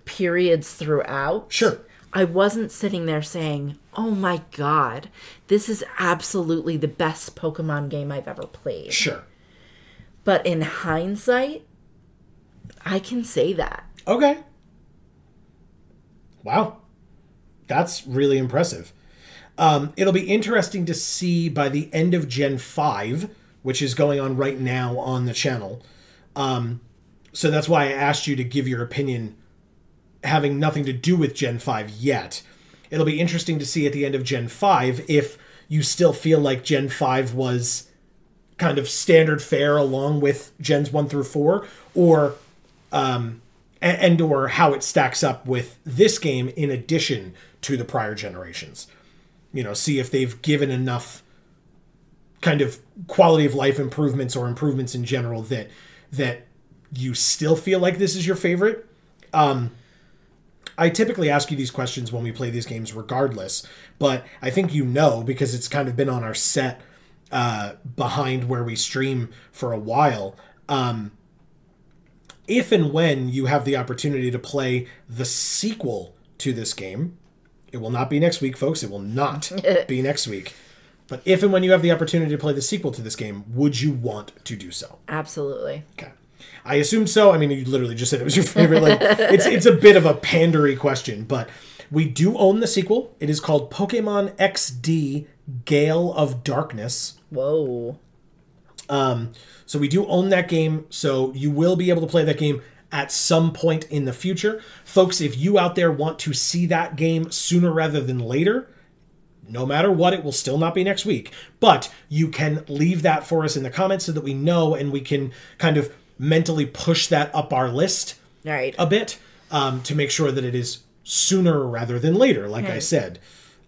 periods throughout, Sure. I wasn't sitting there saying, oh my god, this is absolutely the best Pokemon game I've ever played. Sure. But in hindsight, I can say that. Okay. Wow. That's really impressive. It'll be interesting to see by the end of Gen 5, which is going on right now on the channel. So that's why I asked you to give your opinion having nothing to do with Gen 5 yet. It'll be interesting to see at the end of Gen 5 if you still feel like Gen 5 was kind of standard fare along with Gens 1 through 4, or or how it stacks up with this game in addition to the prior generations. You know, see if they've given enough kind of quality of life improvements or improvements in general that you still feel like this is your favorite. I typically ask you these questions when we play these games regardless, but I think you know, because it's kind of been on our set behind where we stream for a while. If and when you have the opportunity to play the sequel to this game, it will not be next week, folks. It will not be next week. But if and when you have the opportunity to play the sequel to this game, would you want to do so? Absolutely. Okay. I assume so. I mean, you literally just said it was your favorite. Like, it's a bit of a pandery question, but we do own the sequel. It is called Pokemon XD Gale of Darkness. Whoa. So we do own that game, so you will be able to play that game at some point in the future. Folks, if you out there want to see that game sooner rather than later, no matter what, it will still not be next week. But you can leave that for us in the comments so that we know and we can kind of mentally push that up our list a bit to make sure that it is sooner rather than later, like I said.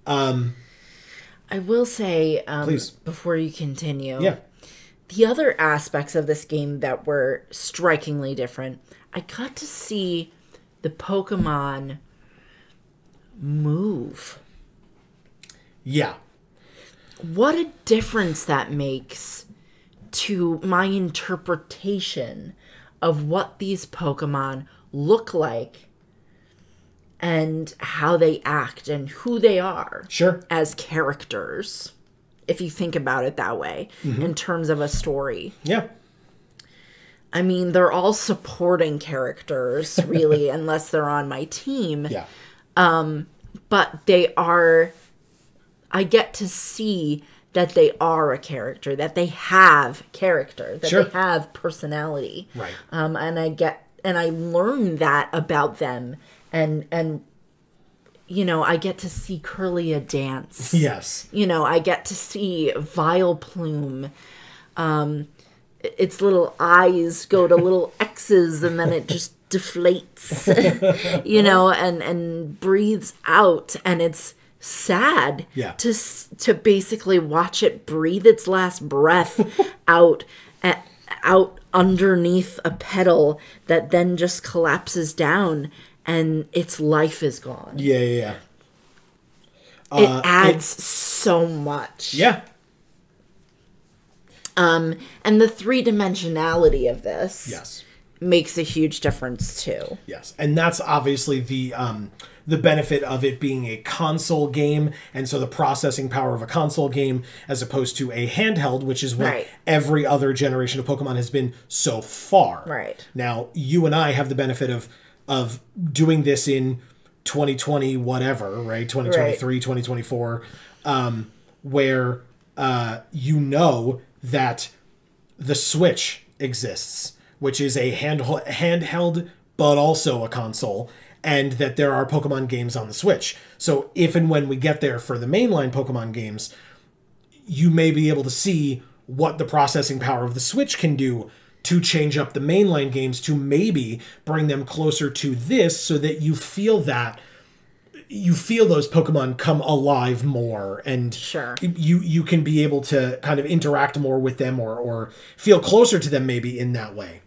I will say, Please. before you continue, Yeah. the other aspects of this game that were strikingly different, I got to see the Pokemon move. Yeah. What a difference that makes to my interpretation of what these Pokemon look like and how they act and who they are as characters, if you think about it that way, in terms of a story. Yeah. I mean, they're all supporting characters, really, unless they're on my team. Yeah. But they are... I get to see that they are a character, that they have character, that they have personality. Right. And I learn that about them. And you know, I get to see Curlia dance. Yes. You know, I get to see Vileplume. Its little eyes go to little X's and then it just deflates, you know, and breathes out, and it's sad to basically watch it breathe its last breath out underneath a petal that then just collapses down and its life is gone. Yeah. It adds so much. Yeah. And the three-dimensionality of this. Yes. makes a huge difference too. Yes, and that's obviously the benefit of it being a console game, and so the processing power of a console game as opposed to a handheld, which is what every other generation of Pokemon has been so far. Right. Now, you and I have the benefit of doing this in 2020, whatever, right? 2023, 2024, where you know that the Switch exists, which is a handheld, but also a console, and that there are Pokemon games on the Switch. So if and when we get there for the mainline Pokemon games, you may be able to see what the processing power of the Switch can do to change up the mainline games to maybe bring them closer to this so that you feel those Pokemon come alive more, and you can be able to kind of interact more with them or feel closer to them maybe in that way.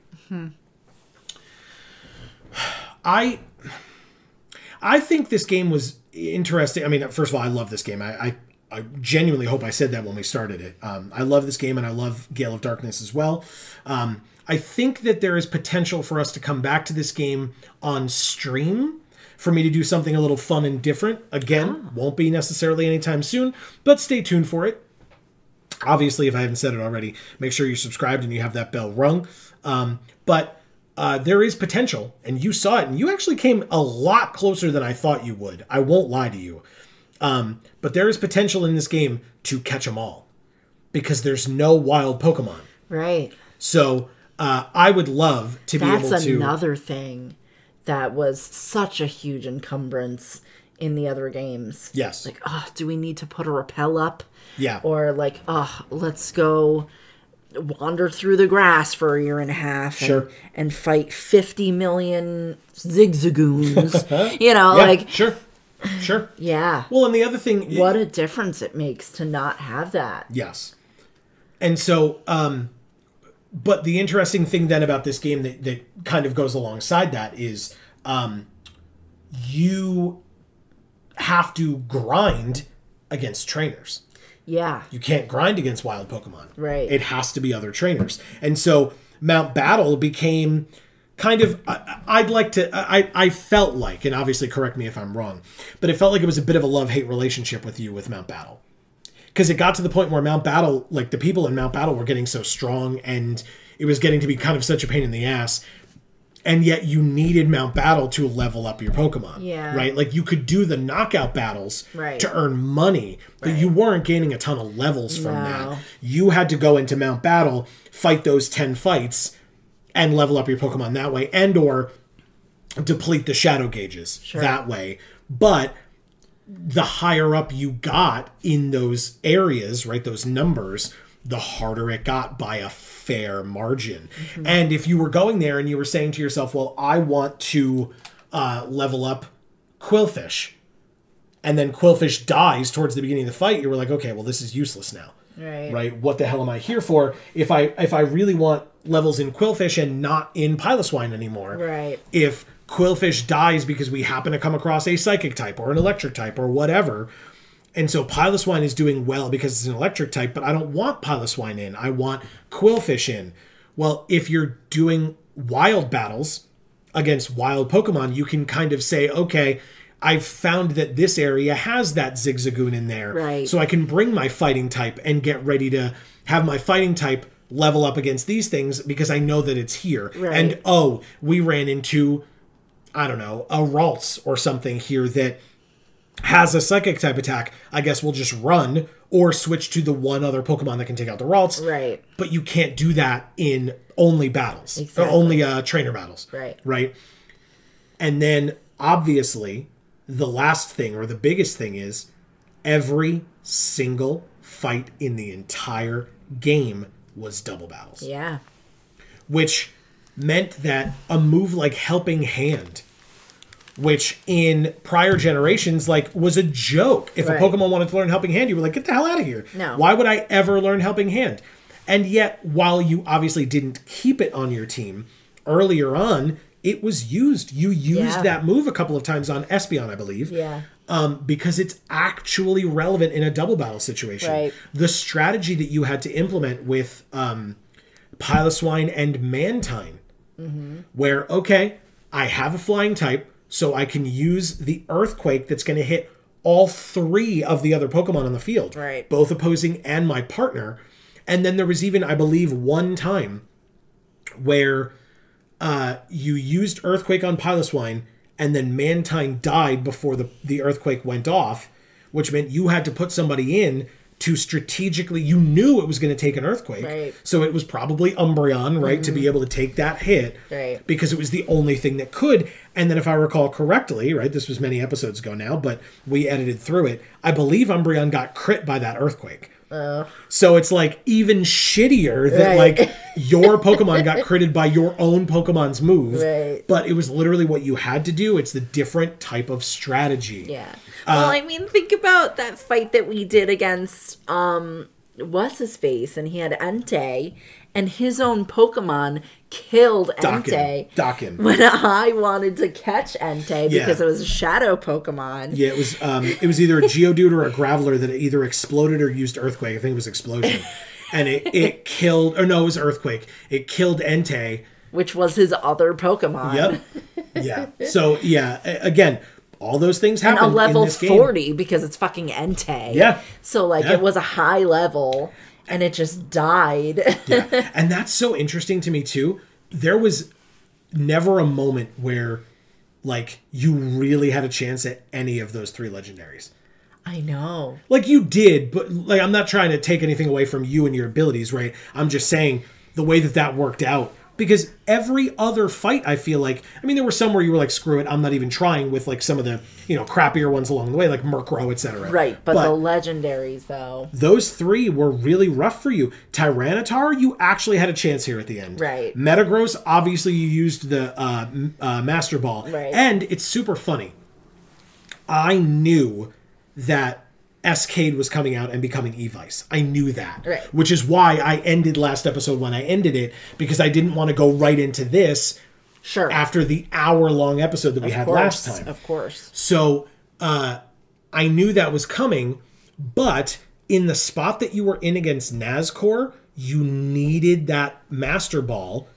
I think this game was interesting. I mean, first of all, I love this game. I genuinely hope I said that when we started it. I love this game, and I love Gale of Darkness as well. I think that there is potential for us to come back to this game on stream, for me to do something a little fun and different. Again, won't be necessarily anytime soon, but stay tuned for it. Obviously, if I haven't said it already, make sure you're subscribed and you have that bell rung. But there is potential, and you saw it, and you actually came a lot closer than I thought you would. I won't lie to you. But there is potential in this game to catch them all, because there's no wild Pokemon. Right. So I would love to be able to... That's another thing that was such a huge encumbrance in the other games. Yes. Like, do we need to put a rappel up? Yeah. Or like, let's go wander through the grass for a year and a half and fight 50 million Zigzagoons. Like... Sure. Yeah. Well, and the other thing... What a difference it makes to not have that. Yes. And so... but the interesting thing then about this game that kind of goes alongside that is you have to grind against trainers. Yeah. You can't grind against wild Pokemon. Right. It has to be other trainers. And so Mount Battle became kind of, I felt like, and obviously correct me if I'm wrong, but it felt like it was a bit of a love-hate relationship with you with Mount Battle. Because it got to the point where Mount Battle, like the people in Mount Battle were getting so strong, and it was getting to be kind of such a pain in the ass. And yet you needed Mount Battle to level up your Pokemon. Yeah. Right? Like you could do the knockout battles to earn money, but you weren't gaining a ton of levels from that. You had to go into Mount Battle, fight those 10 fights, and level up your Pokemon that way, and or deplete the shadow gauges that way. But the higher up you got in those areas, right, those numbers, the harder it got by a fair margin. Mm-hmm. And if you were going there and you were saying to yourself, well, I want to level up Quillfish, and then Quillfish dies towards the beginning of the fight, you were like, okay, well, this is useless now. Right? What the hell am I here for if I really want levels in Quillfish and not in Piloswine anymore? Right. If Quillfish dies because we happen to come across a Psychic type or an Electric type or whatever, and so Piloswine is doing well because it's an Electric type, but I don't want Piloswine in. I want Quillfish in. Well, if you're doing wild battles against wild Pokemon, you can kind of say, okay, I've found that this area has that Zigzagoon in there. Right. So I can bring my Fighting type and get ready to have my Fighting type level up against these things because I know that it's here. Right. And, we ran into, I don't know, a Ralts or something here that has a Psychic type attack. I guess we'll just run or switch to the one other Pokemon that can take out the Ralts. Right. But you can't do that in only battles. Exactly. Or only trainer battles. Right. Right. And then, obviously, the last thing, or the biggest thing, is every single fight in the entire game was double battles. Yeah. Which meant that a move like Helping Hand, which in prior generations, like, was a joke. If a Pokemon wanted to learn Helping Hand, you were like, get the hell out of here. No. Why would I ever learn Helping Hand? And yet, while you obviously didn't keep it on your team, earlier on, it was used. You used that move a couple of times on Espeon, I believe. Yeah. Because it's actually relevant in a double battle situation. Right. The strategy that you had to implement with Piloswine and Mantine Where, okay, I have a flying type, so I can use the Earthquake that's going to hit all 3 of the other Pokemon on the field. Right. Both opposing and my partner. And then there was even, I believe, one time where you used Earthquake on Piloswine, and then Mantine died before the Earthquake went off, which meant you had to put somebody in to strategically, you knew it was going to take an Earthquake. Right. So it was probably Umbreon, right, to be able to take that hit. Right. Because it was the only thing that could. And then if I recall correctly, right, this was many episodes ago now, but we edited through it, I believe Umbreon got crit by that Earthquake. So it's like even shittier that like your Pokemon got critted by your own Pokemon's move. Right. But it was literally what you had to do. It's the different type of strategy. Yeah. Well, I mean, think about that fight that we did against what's his face, and he had Entei, and his own Pokemon killed Entei. Dakin. When I wanted to catch Entei because it was a shadow Pokemon. Yeah, it was either a Geodude or a Graveler that either exploded or used Earthquake. I think it was Explosion. And it killed, or no, it was Earthquake. It killed Entei. Which was his other Pokemon. Yep. Yeah. So, yeah, again, all those things happen and a level in this 40 game. because it's fucking Entei. Yeah. So, like, it was a high level, and it just died. Yeah. And that's so interesting to me, too. There was never a moment where, like, you really had a chance at any of those 3 legendaries. I know. Like, you did, but, like, I'm not trying to take anything away from you and your abilities, right? I'm just saying the way that worked out. Because every other fight, I feel like, I mean, there were some where you were like, screw it, I'm not even trying, with like some of the, crappier ones along the way, like Murkrow, etc. Right, but the legendaries, though. Those 3 were really rough for you. Tyranitar, you actually had a chance here at the end. Right. Metagross, obviously you used the Master Ball. Right. And it's super funny. I knew that Cade was coming out and becoming Evice. I knew that. Right. Which is why I ended last episode when I ended it, because I didn't want to go right into this after the hour-long episode that we had last time. Of course. So I knew that was coming, but in the spot that you were in against Nazcor, you needed that Master Ball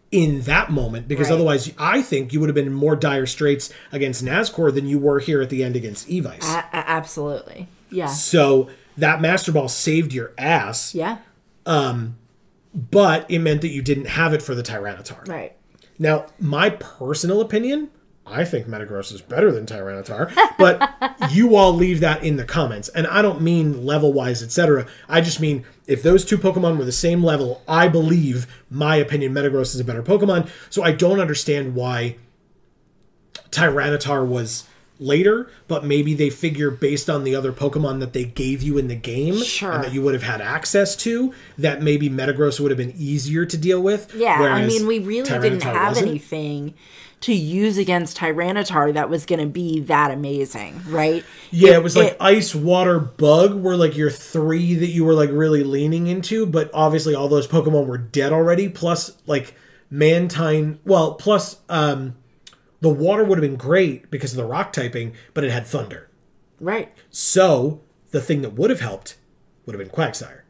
in that moment, because otherwise I think you would have been in more dire straits against Nazcor than you were here at the end against Evice. Absolutely. Yeah. So that Master Ball saved your ass. Yeah. But it meant that you didn't have it for the Tyranitar. Right. Now, my personal opinion, I think Metagross is better than Tyranitar, but you all leave that in the comments. And I don't mean level-wise, etc. I just mean if those 2 Pokemon were the same level, I believe, my opinion, Metagross is a better Pokemon. So I don't understand why Tyranitar was later, but maybe they figure based on the other Pokemon that they gave you in the game and that you would have had access to, that maybe Metagross would have been easier to deal with. Yeah, I mean, we really didn't have anything to use against Tyranitar that was going to be that amazing, right? Yeah, it was like Ice, Water, Bug were like your 3 that you were like really leaning into, but obviously all those Pokemon were dead already, plus like Mantine, well, plus the water would have been great because of the rock typing, but it had thunder. Right. So, the thing that would have helped would have been Quagsire.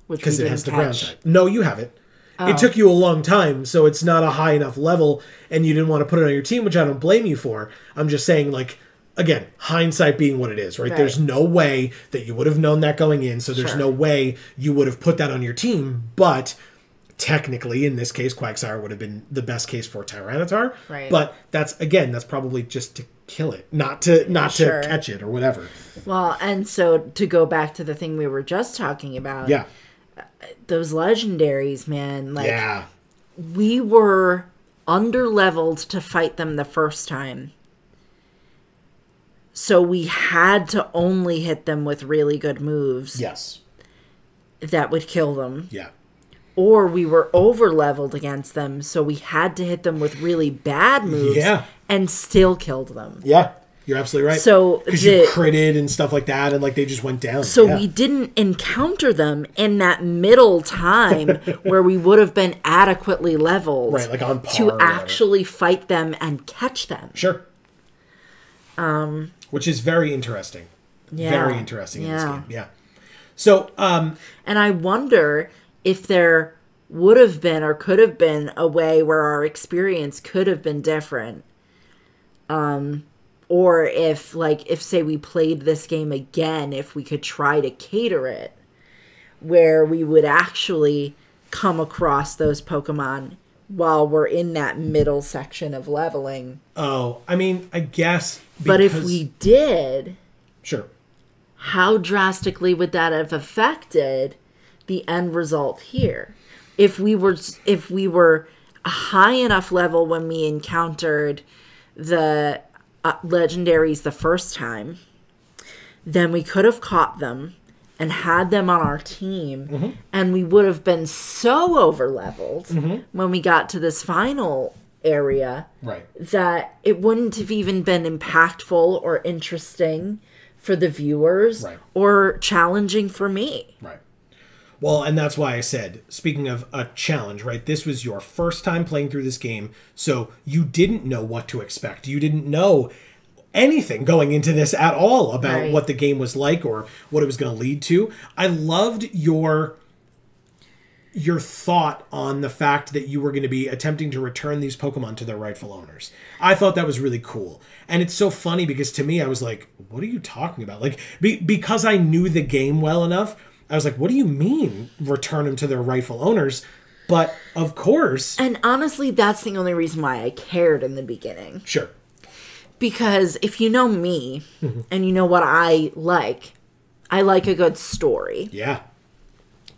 Which because it has the ground catch. type. No, you have it. Oh. It took you a long time, so it's not a high enough level, and you didn't want to put it on your team, which I don't blame you for. I'm just saying, like, again, hindsight being what it is, right? There's no way that you would have known that going in, so there's no way you would have put that on your team, but technically, in this case, Quagsire would have been the best case for Tyranitar. Right. But that's probably just to kill it, not to catch it or whatever. Well, and so to go back to the thing we were just talking about. Yeah. Those legendaries, man, like we were under-leveled to fight them the first time. So we had to only hit them with really good moves. Yes. That would kill them. Yeah. Or we were over-leveled against them, so we had to hit them with really bad moves and still killed them. Yeah, you're absolutely right. So because you critted and stuff like that, and like they just went down. So we didn't encounter them in that middle time where we would have been adequately leveled, right? Like on par to actually fight them and catch them. Sure. Which is very interesting. Yeah. Very interesting in this game. Yeah. So, and I wonder if there would have been or could have been a way where our experience could have been different. Or if say we played this game again, if we could try to cater it where we would actually come across those Pokemon while we're in that middle section of leveling. Oh, I mean, I guess. But if we did, sure, how drastically would that have affected the end result here? If we were a high enough level when we encountered the legendaries the first time, then we could have caught them and had them on our team, and we would have been so over-leveled when we got to this final area that it wouldn't have even been impactful or interesting for the viewers or challenging for me. Right. Well, and that's why I said, speaking of a challenge, right, this was your first time playing through this game, so you didn't know what to expect. You didn't know anything going into this at all about what the game was like or what it was going to lead to. I loved your thought on the fact that you were going to be attempting to return these Pokemon to their rightful owners. I thought that was really cool. And it's so funny because to me, I was like, what are you talking about? Like, because I knew the game well enough, I was like, what do you mean return them to their rightful owners? But of course. And honestly, that's the only reason why I cared in the beginning. Sure. Because if you know me and you know what I like a good story. Yeah.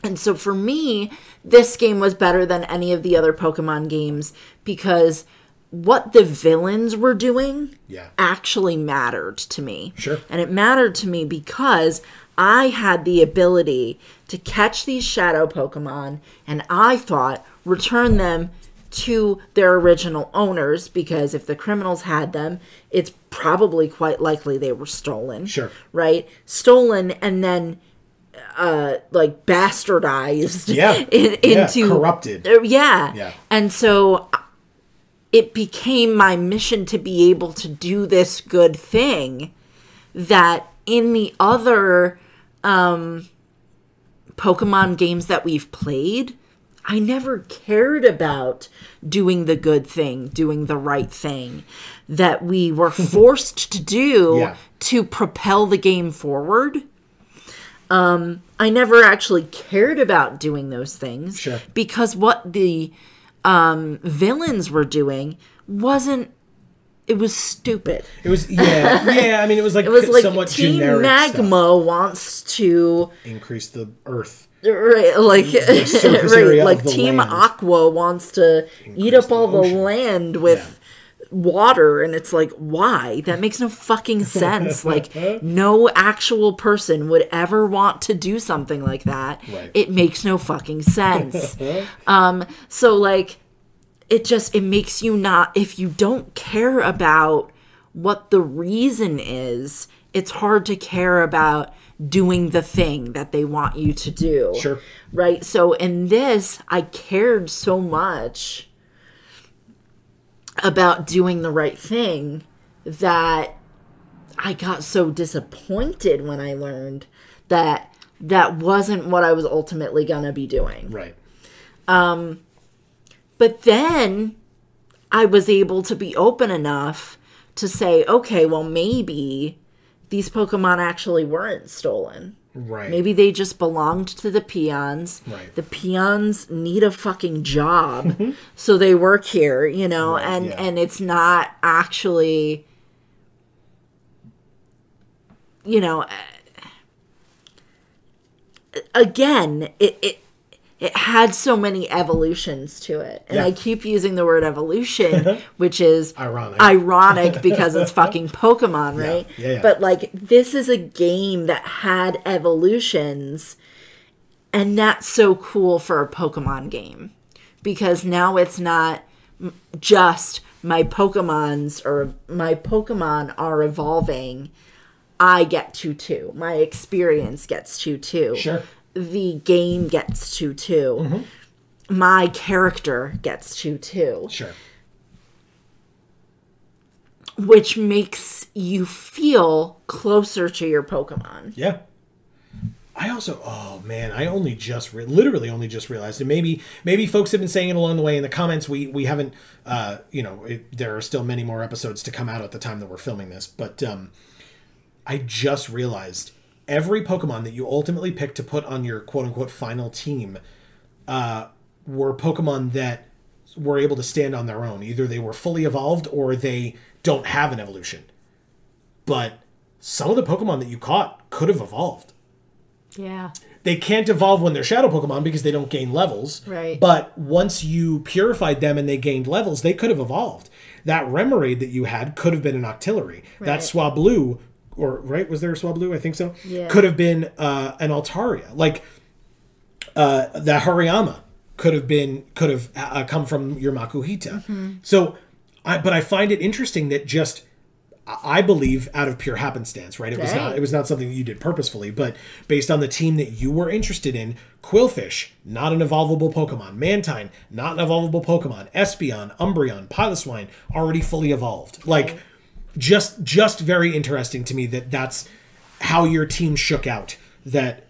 And so for me, this game was better than any of the other Pokemon games because what the villains were doing actually mattered to me. Sure. And it mattered to me because I had the ability to catch these shadow Pokemon and I thought return them to their original owners, because if the criminals had them, it's probably quite likely they were stolen. Sure. Right? Stolen and then bastardized into corrupted. Yeah. And so it became my mission to be able to do this good thing that in the other Pokemon games that we've played, I never cared about doing the good thing, doing the right thing that we were forced to do to propel the game forward. I never actually cared about doing those things because what the villains were doing it was stupid. It was, I mean, it was like somewhat Team generic Magma stuff. Wants to increase the earth. Right, like Team land. Aqua wants to eat up all the land with water, and it's like, why? That makes no fucking sense. Like, no actual person would ever want to do something like that. Right. It makes no fucking sense. So like, it makes you not, if you don't care about what the reason is, it's hard to care about doing the thing that they want you to do. Sure. Right? So in this, I cared so much about doing the right thing that I got so disappointed when I learned that that wasn't what I was ultimately going to be doing. Right. But then I was able to be open enough to say, okay, well, maybe these Pokemon actually weren't stolen. Right. Maybe they just belonged to the peons. Right. The peons need a fucking job, so they work here, Right, and it's not actually, again, it had so many evolutions to it. And I keep using the word evolution, which is ironic because it's fucking Pokemon, right? Yeah. But like, this is a game that had evolutions, and that's so cool for a Pokemon game. Because now it's not just my Pokemon are evolving. I get to too. My experience gets to too. Sure. The game gets to too. My character gets to too. Sure. Which makes you feel closer to your Pokemon. Yeah. I also, oh man, I only just, literally only just realized, and maybe folks have been saying it along the way in the comments. We haven't, there are still many more episodes to come out at the time that we're filming this, but I just realized every Pokemon that you ultimately pick to put on your quote-unquote final team were Pokemon that were able to stand on their own. Either they were fully evolved or they don't have an evolution. But some of the Pokemon that you caught could have evolved. Yeah. They can't evolve when they're Shadow Pokemon because they don't gain levels. Right. But once you purified them and they gained levels, they could have evolved. That Remoraid that you had could have been an Octillery. Right. That Swablu, or right, was there a Swablu? I think so. Yeah. Could have been an Altaria. Like the Hariyama could have come from your Makuhita. Mm-hmm. So, but I find it interesting that just, I believe, out of pure happenstance, right? It was not something that you did purposefully, but based on the team that you were interested in, Quillfish, not an evolvable Pokemon. Mantine, not an evolvable Pokemon. Espeon, Umbreon, Piloswine, already fully evolved. Like, just very interesting to me that that's how your team shook out. That's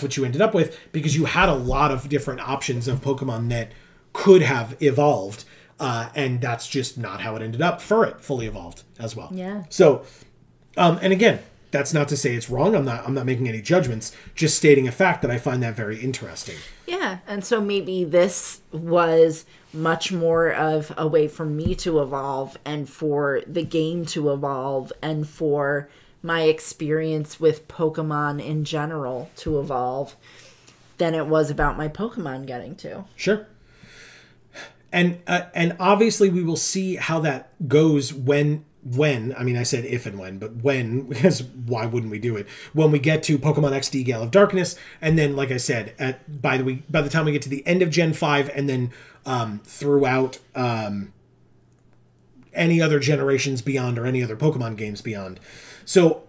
what you ended up with, because you had a lot of different options of Pokemon that could have evolved. And that's just not how it ended up. Furret fully evolved as well. Yeah. So, and again, that's not to say it's wrong. I'm not making any judgments. Just stating a fact that I find that very interesting. Yeah, and so maybe this was much more of a way for me to evolve and for the game to evolve and for my experience with Pokemon in general to evolve than it was about my Pokemon getting to. Sure. And obviously we will see how that goes when, I mean, I said if and when, but when, because why wouldn't we do it? When we get to Pokemon XD Gale of Darkness, and then, like I said, by the time we get to the end of Gen 5, and then throughout any other generations beyond, or any other Pokemon games beyond. So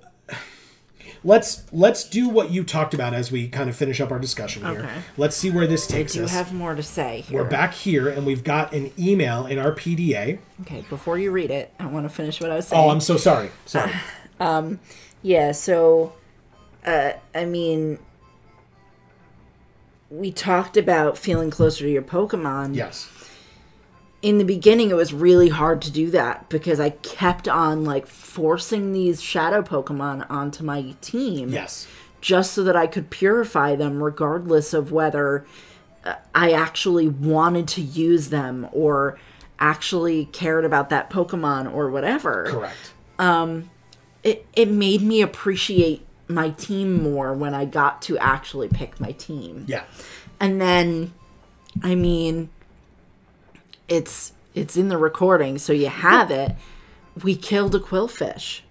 let's do what you talked about as we kind of finish up our discussion here. Okay. Let's see where this takes us. I do have more to say here. We're back here, and we've got an email in our PDA. Okay, before you read it, I want to finish what I was saying. Oh, I'm so sorry. Sorry. Yeah, so, I mean, we talked about feeling closer to your Pokemon. Yes. In the beginning, it was really hard to do that because I kept on, like, forcing these shadow Pokemon onto my team. Yes. Just so that I could purify them regardless of whether I actually wanted to use them or actually cared about that Pokemon or whatever. Correct. It made me appreciate my team more when I got to actually pick my team. Yeah. And then, I mean, it's in the recording, so you have it. We killed a Quillfish.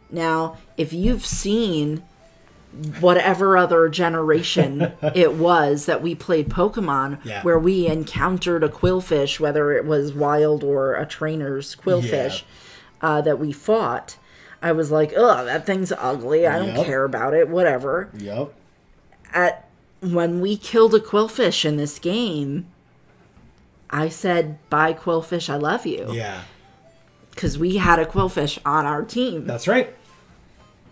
Now, if you've seen whatever other generation it was that we played Pokemon, where we encountered a Quillfish, whether it was wild or a trainer's Quillfish, that we fought, I was like, ugh, that thing's ugly. I don't care about it. Whatever. Yep. When we killed a Quillfish in this game, I said, bye, Quillfish, I love you. Yeah. Because we had a Quillfish on our team. That's right.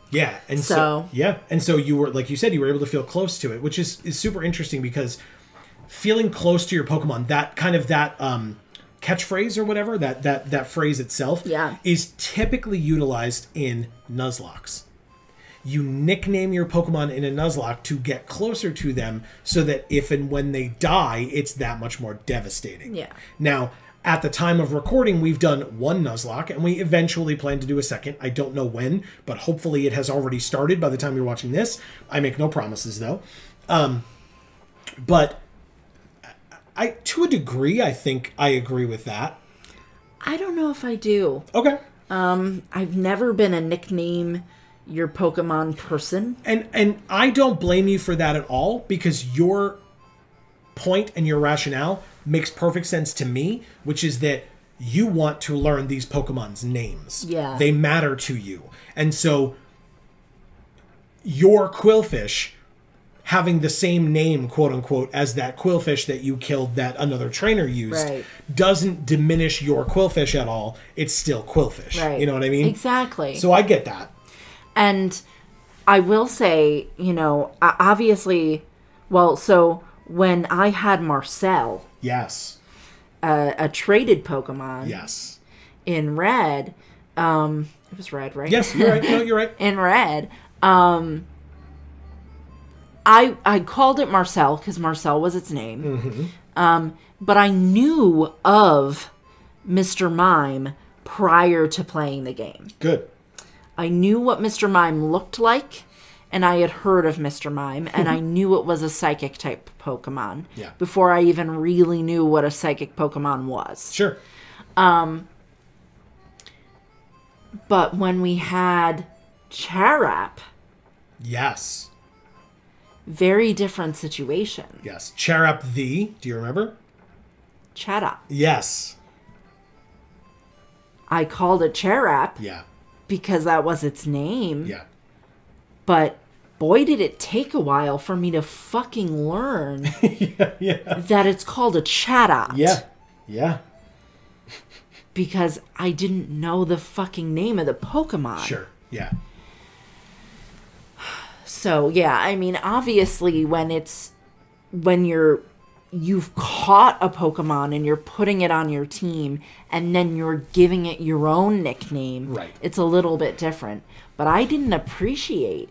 Yeah. And so and so you were, like you said, you were able to feel close to it, which is super interesting, because feeling close to your Pokemon, that kind of that catchphrase or whatever, that phrase itself is typically utilized in Nuzlocks. You nickname your Pokemon in a Nuzlocke to get closer to them so that if and when they die, it's that much more devastating. Yeah. Now, at the time of recording, we've done one Nuzlocke, and we eventually plan to do a second. I don't know when, but hopefully it has already started by the time you're watching this. I make no promises, though. But to a degree, I think I agree with that. I don't know if I do. Okay. I've never been a nickname your Pokemon person. And I don't blame you for that at all, because your point and your rationale makes perfect sense to me, which is that you want to learn these Pokemon's names. Yeah. They matter to you. And so your Quillfish having the same name, quote unquote, as that Quillfish that you killed that another trainer used doesn't diminish your Quillfish at all. It's still Quillfish. Right. You know what I mean? Exactly. So I get that. And I will say, you know, obviously, well, so when I had Marcel, Yes. A traded Pokemon, Yes. in Red, it was Red, right? Yes, you're right. No, you're right. In Red, I called it Marcel because Marcel was its name. Mm-hmm. But I knew of Mr. Mime prior to playing the game. Good. I knew what Mr. Mime looked like, and I had heard of Mr. Mime, and I knew it was a psychic type Pokemon before I even really knew what a psychic Pokemon was. Sure. But when we had Charap, Yes. very different situation. Yes. Charap the, do you remember? Charap. Yes. I called it Charap Yeah. because that was its name. Yeah. But boy, did it take a while for me to fucking learn that it's called a Chatot. Yeah. Yeah. Because I didn't know the fucking name of the Pokemon. Sure. Yeah. So, yeah, I mean, obviously when you've caught a Pokemon and you're putting it on your team and then you're giving it your own nickname, Right. It's a little bit different. But I didn't appreciate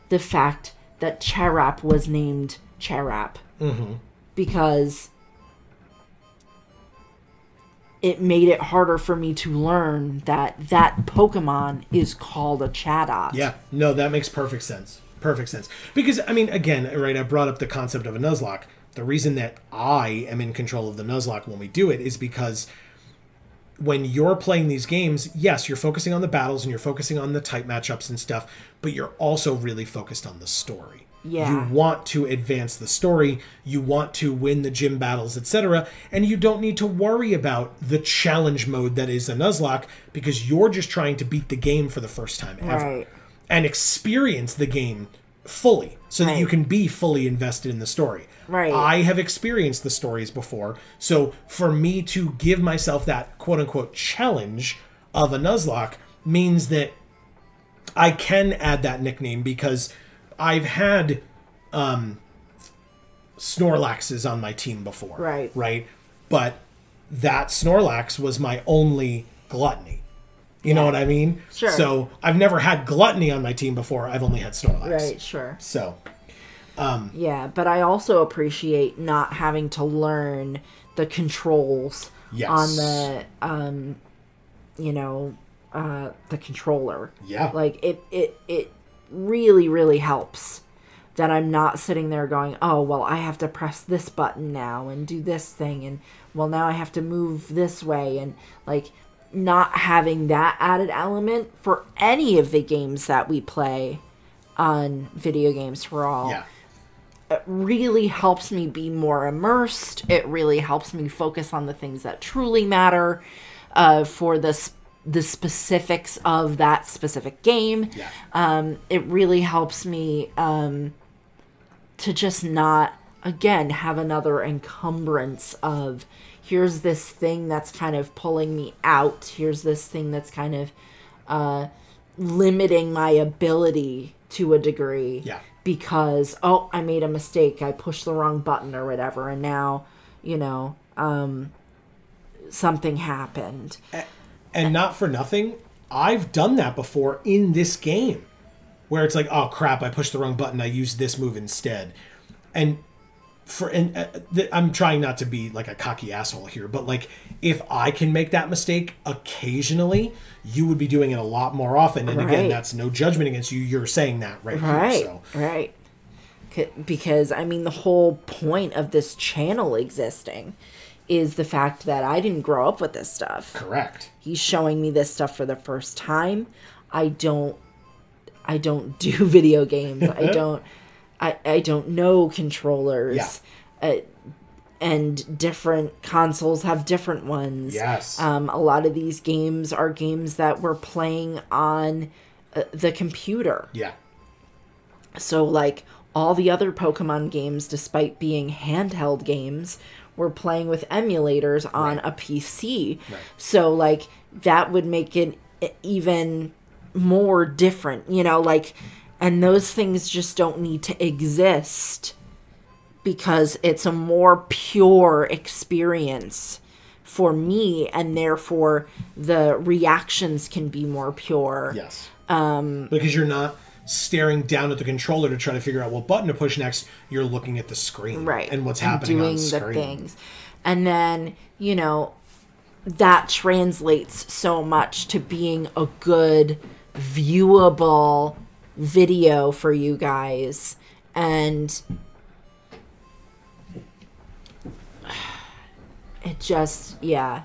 the fact that Charap was named Charap. Mm-hmm. Because it made it harder for me to learn that Pokemon is called a Chatot. Yeah. No, that makes perfect sense. Perfect sense. Because, I mean, again, right, I brought up the concept of a Nuzlocke. The reason that I am in control of the Nuzlocke when we do it is because when you're playing these games, yes, you're focusing on the battles and you're focusing on the type matchups and stuff, but you're also really focused on the story. Yeah. You want to advance the story, you want to win the gym battles, etc., and you don't need to worry about the challenge mode that is a Nuzlocke because you're just trying to beat the game for the first time ever. Right. And experience the game fully so that you can be fully invested in the story. Right. I have experienced the stories before, so for me to give myself that quote-unquote challenge of a Nuzlocke means that I can add that nickname because I've had Snorlaxes on my team before. Right. Right? But that Snorlax was my only Gluttony. You know what I mean? Sure. So I've never had Gluttony on my team before. I've only had Snorlax. Right, sure. So. Yeah, but I also appreciate not having to learn the controls on the, the controller. Yeah. Like, it really, really helps that I'm not sitting there going, oh, well, I have to press this button now and do this thing, and, well, now I have to move this way, and, like, not having that added element for any of the games that we play on Video Games for All. Yeah. It really helps me be more immersed. It really helps me focus on the things that truly matter for the specifics of that specific game. Yeah. It really helps me to just not, again, have another encumbrance of here's this thing that's kind of pulling me out. Here's this thing that's kind of limiting my ability to a degree. Yeah. Because, oh, I made a mistake. I pushed the wrong button or whatever. And now, something happened. And not for nothing, I've done that before in this game. Where it's like, oh, crap, I pushed the wrong button. I used this move instead. And I'm trying not to be like a cocky asshole here, but like if I can make that mistake occasionally, you would be doing it a lot more often. And again, that's no judgment against you. You're saying that right here. So. Right. Because, I mean, the whole point of this channel existing is the fact that I didn't grow up with this stuff. Correct. He's showing me this stuff for the first time. I don't do video games. I don't know controllers. Yeah. And different consoles have different ones. Yes. A lot of these games are games that we're playing on the computer. Yeah. So, like, all the other Pokemon games, despite being handheld games, we're playing with emulators on a PC. Right. So, like, that would make it even more different. You know, like, And those things just don't need to exist because it's a more pure experience for me, and therefore the reactions can be more pure. Yes. Because you're not staring down at the controller to try to figure out what button to push next. You're looking at the screen. Right. And what's happening on the screen. Doing the things. And then, you know, that translates so much to being a good, viewable video for you guys. And it just, yeah.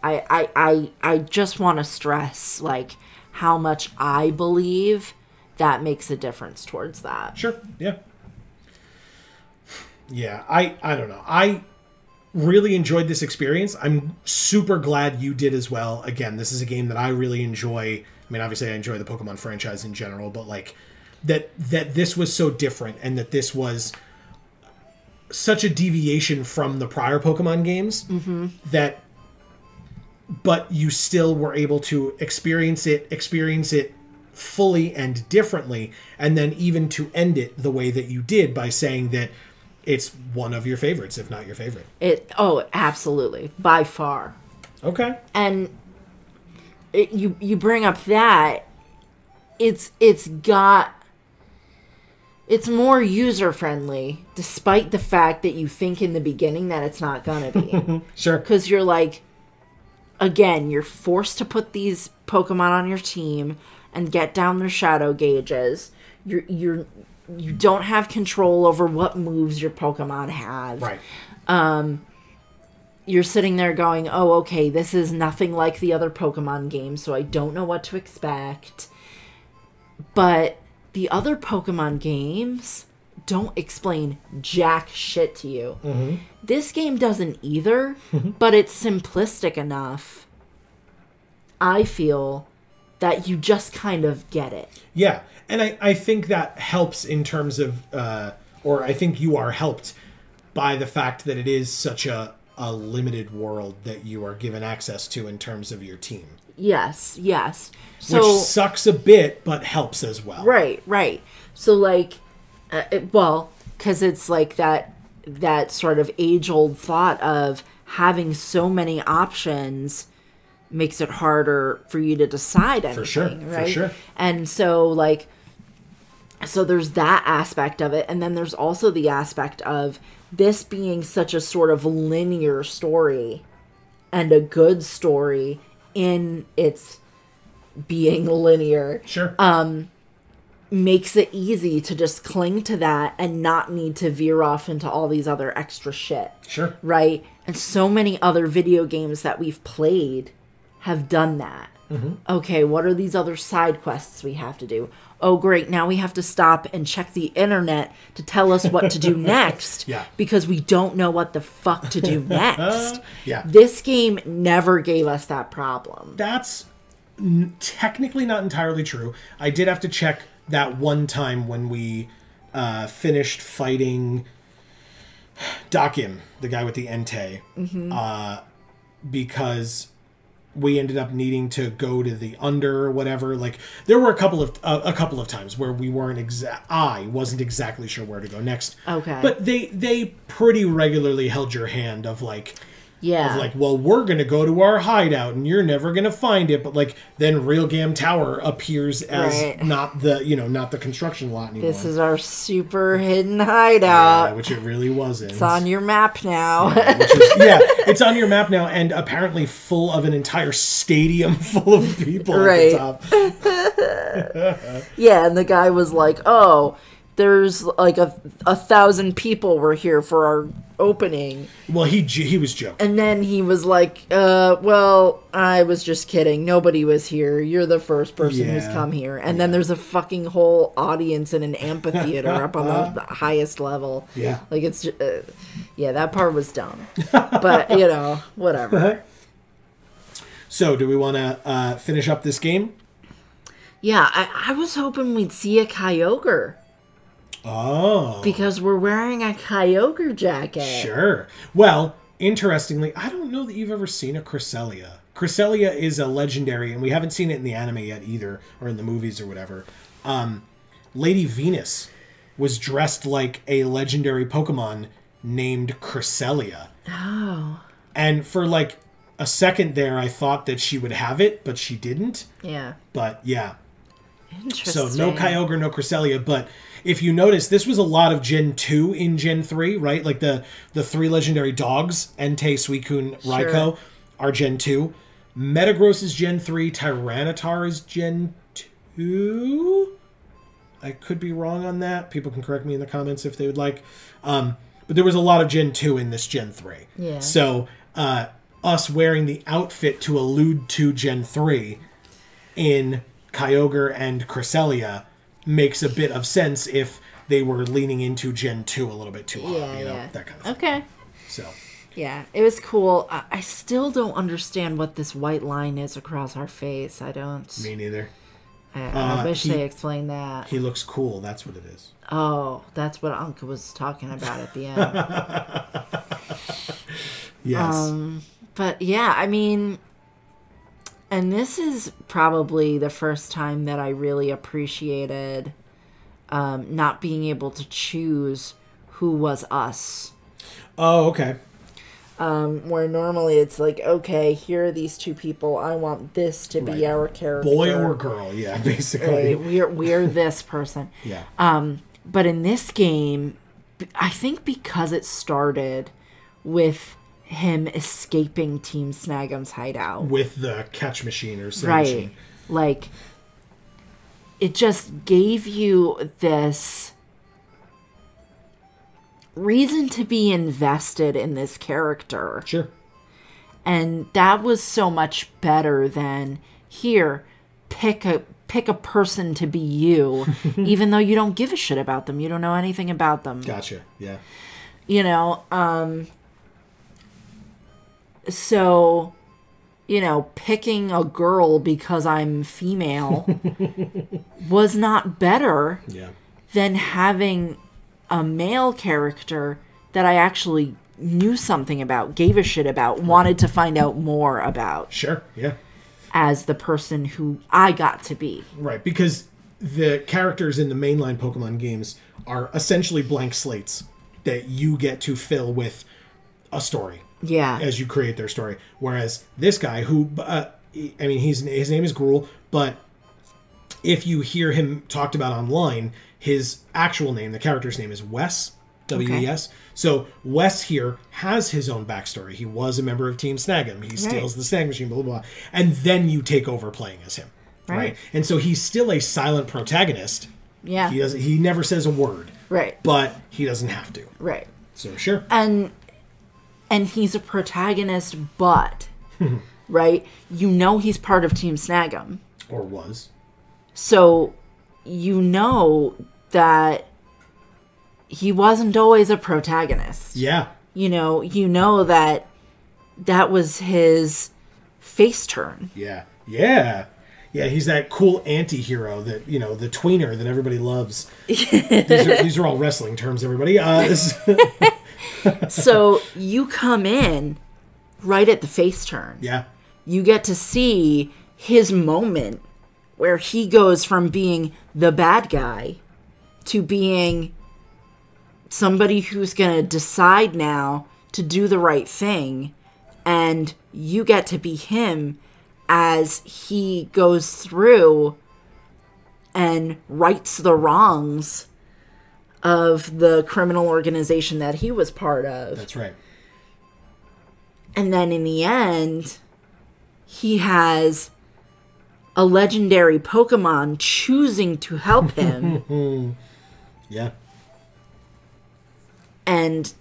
I just want to stress, like, how much I believe that makes a difference towards that. Sure, yeah. Yeah, I don't know. I really enjoyed this experience. I'm super glad you did as well. Again, this is a game that I really enjoy. I mean, obviously I enjoy the Pokemon franchise in general, but like that this was so different and that this was such a deviation from the prior Pokemon games that, but you still were able to experience it fully and differently, and then even to end it the way that you did by saying that it's one of your favorites, if not your favorite. Oh, absolutely. By far. Okay. And you bring up that it's more user-friendly, despite the fact that you think in the beginning that it's not gonna be. Sure. Because you're like, again, you're forced to put these Pokemon on your team and get down their shadow gauges. You don't have control over what moves your Pokemon have. Right. You're sitting there going, oh, okay, this is nothing like the other Pokemon games, so I don't know what to expect. But the other Pokemon games don't explain jack shit to you. Mm-hmm. This game doesn't either, but it's simplistic enough, I feel, that you just kind of get it. Yeah, and I think that helps in terms of, or I think you are helped by the fact that it is such a limited world that you are given access to in terms of your team. Yes. So, which sucks a bit, but helps as well. Right. So, like, because it's like that sort of age-old thought of having so many options makes it harder for you to decide anything. For sure. And so, like, so there's that aspect of it, and then there's also the aspect of this being such a sort of linear story and a good story in its being linear. Sure. Makes it easy to just cling to that and not need to veer off into all these other extra shit. Sure. Right? And so many other video games that we've played have done that. Mm-hmm. Okay, what are these other side quests we have to do? Oh, great, now we have to stop and check the internet to tell us what to do next. Yeah. Because we don't know what the fuck to do next. Yeah. This game never gave us that problem. That's technically not entirely true. I did have to check that one time when we finished fighting Dakim, the guy with the Entei, because we ended up needing to go to the under or whatever. Like, there were a couple of times where we weren't I wasn't exactly sure where to go next. Okay. But they pretty regularly held your hand of like, yeah, of like, well, we're gonna go to our hideout and you're never gonna find it. But like, then Real Gam Tower appears as not the construction lot anymore. This is our super hidden hideout. Yeah, which it really wasn't. It's on your map now. It's on your map now, and apparently full of an entire stadium full of people at the top. Yeah, and the guy was like, oh, there's like a 1,000 people were here for our opening. Well, he was joking. And then he was like, well, I was just kidding. Nobody was here. You're the first person who's come here. And then there's a fucking whole audience in an amphitheater up on the highest level. Yeah. Like, it's just, that part was dumb. But, whatever. So, do we want to finish up this game? Yeah, I was hoping we'd see a Kyogre. Oh. Because we're wearing a Kyogre jacket. Sure. Well, interestingly, I don't know that you've ever seen a Cresselia. Cresselia is a legendary, and we haven't seen it in the anime yet either, or in the movies or whatever. Lady Venus was dressed like a legendary Pokemon named Cresselia. Oh. And for like a second there, I thought that she would have it, but she didn't. Yeah. But yeah. Interesting. So no Kyogre, no Cresselia, but if you notice, this was a lot of Gen 2 in Gen 3, right? Like the 3 legendary dogs, Entei, Suicune, Raikou, are Gen 2. Metagross is Gen 3. Tyranitar is Gen 2. I could be wrong on that. People can correct me in the comments if they would like. But there was a lot of Gen 2 in this Gen 3. Yeah. So us wearing the outfit to allude to Gen 3 in Kyogre and Cresselia makes a bit of sense if they were leaning into Gen 2 a little bit too hard, you know, that kind of thing. Okay. So. Yeah, it was cool. I still don't understand what this white line is across our face. I don't. Me neither. I wish they explained that. He looks cool. That's what it is. Oh, that's what Anka was talking about at the end. Yes. But yeah, I mean, and this is probably the first time that I really appreciated not being able to choose who was us. Oh, okay. Where normally it's like, okay, here are these two people. I want this to be our character. Boy or girl, yeah, basically. Right, we're this person. Yeah. But in this game, I think because it started with him escaping Team Snag'em's hideout. With the catch machine or right. machine. Like, it just gave you this reason to be invested in this character. Sure. And that was so much better than, here, pick a person to be you, even though you don't give a shit about them. You don't know anything about them. Gotcha. Yeah. You know, so, you know, picking a girl because I'm female was not better than having a male character that I actually knew something about, gave a shit about, wanted to find out more about. Sure, yeah. As the person who I got to be. Right, because the characters in the mainline Pokemon games are essentially blank slates that you get to fill with a story. Yeah. As you create their story. Whereas this guy, who, I mean, his name is Gruul, but if you hear him talked about online, his actual name, the character's name, is Wes, W-E-S. Okay. So Wes here has his own backstory. He was a member of Team Snag'em. He steals the Snag Machine, blah, blah, blah. And then you take over playing as him. Right? And so he's still a silent protagonist. Yeah. He never says a word. Right. But he doesn't have to. Right. So, sure. And he's a protagonist, but, right? You know he's part of Team Snag'em. Or was. So, you know that he wasn't always a protagonist. Yeah. You know that was his face turn. Yeah. Yeah. Yeah, he's that cool anti-hero that, you know, the tweener that everybody loves. These are all wrestling terms, everybody. So you come in right at the face turn. Yeah. You get to see his moment where he goes from being the bad guy to being somebody who's going to decide now to do the right thing. And you get to be him as he goes through and rights the wrongs of the criminal organization that he was part of. That's right. And then in the end, he has a legendary Pokemon choosing to help him. Yeah. And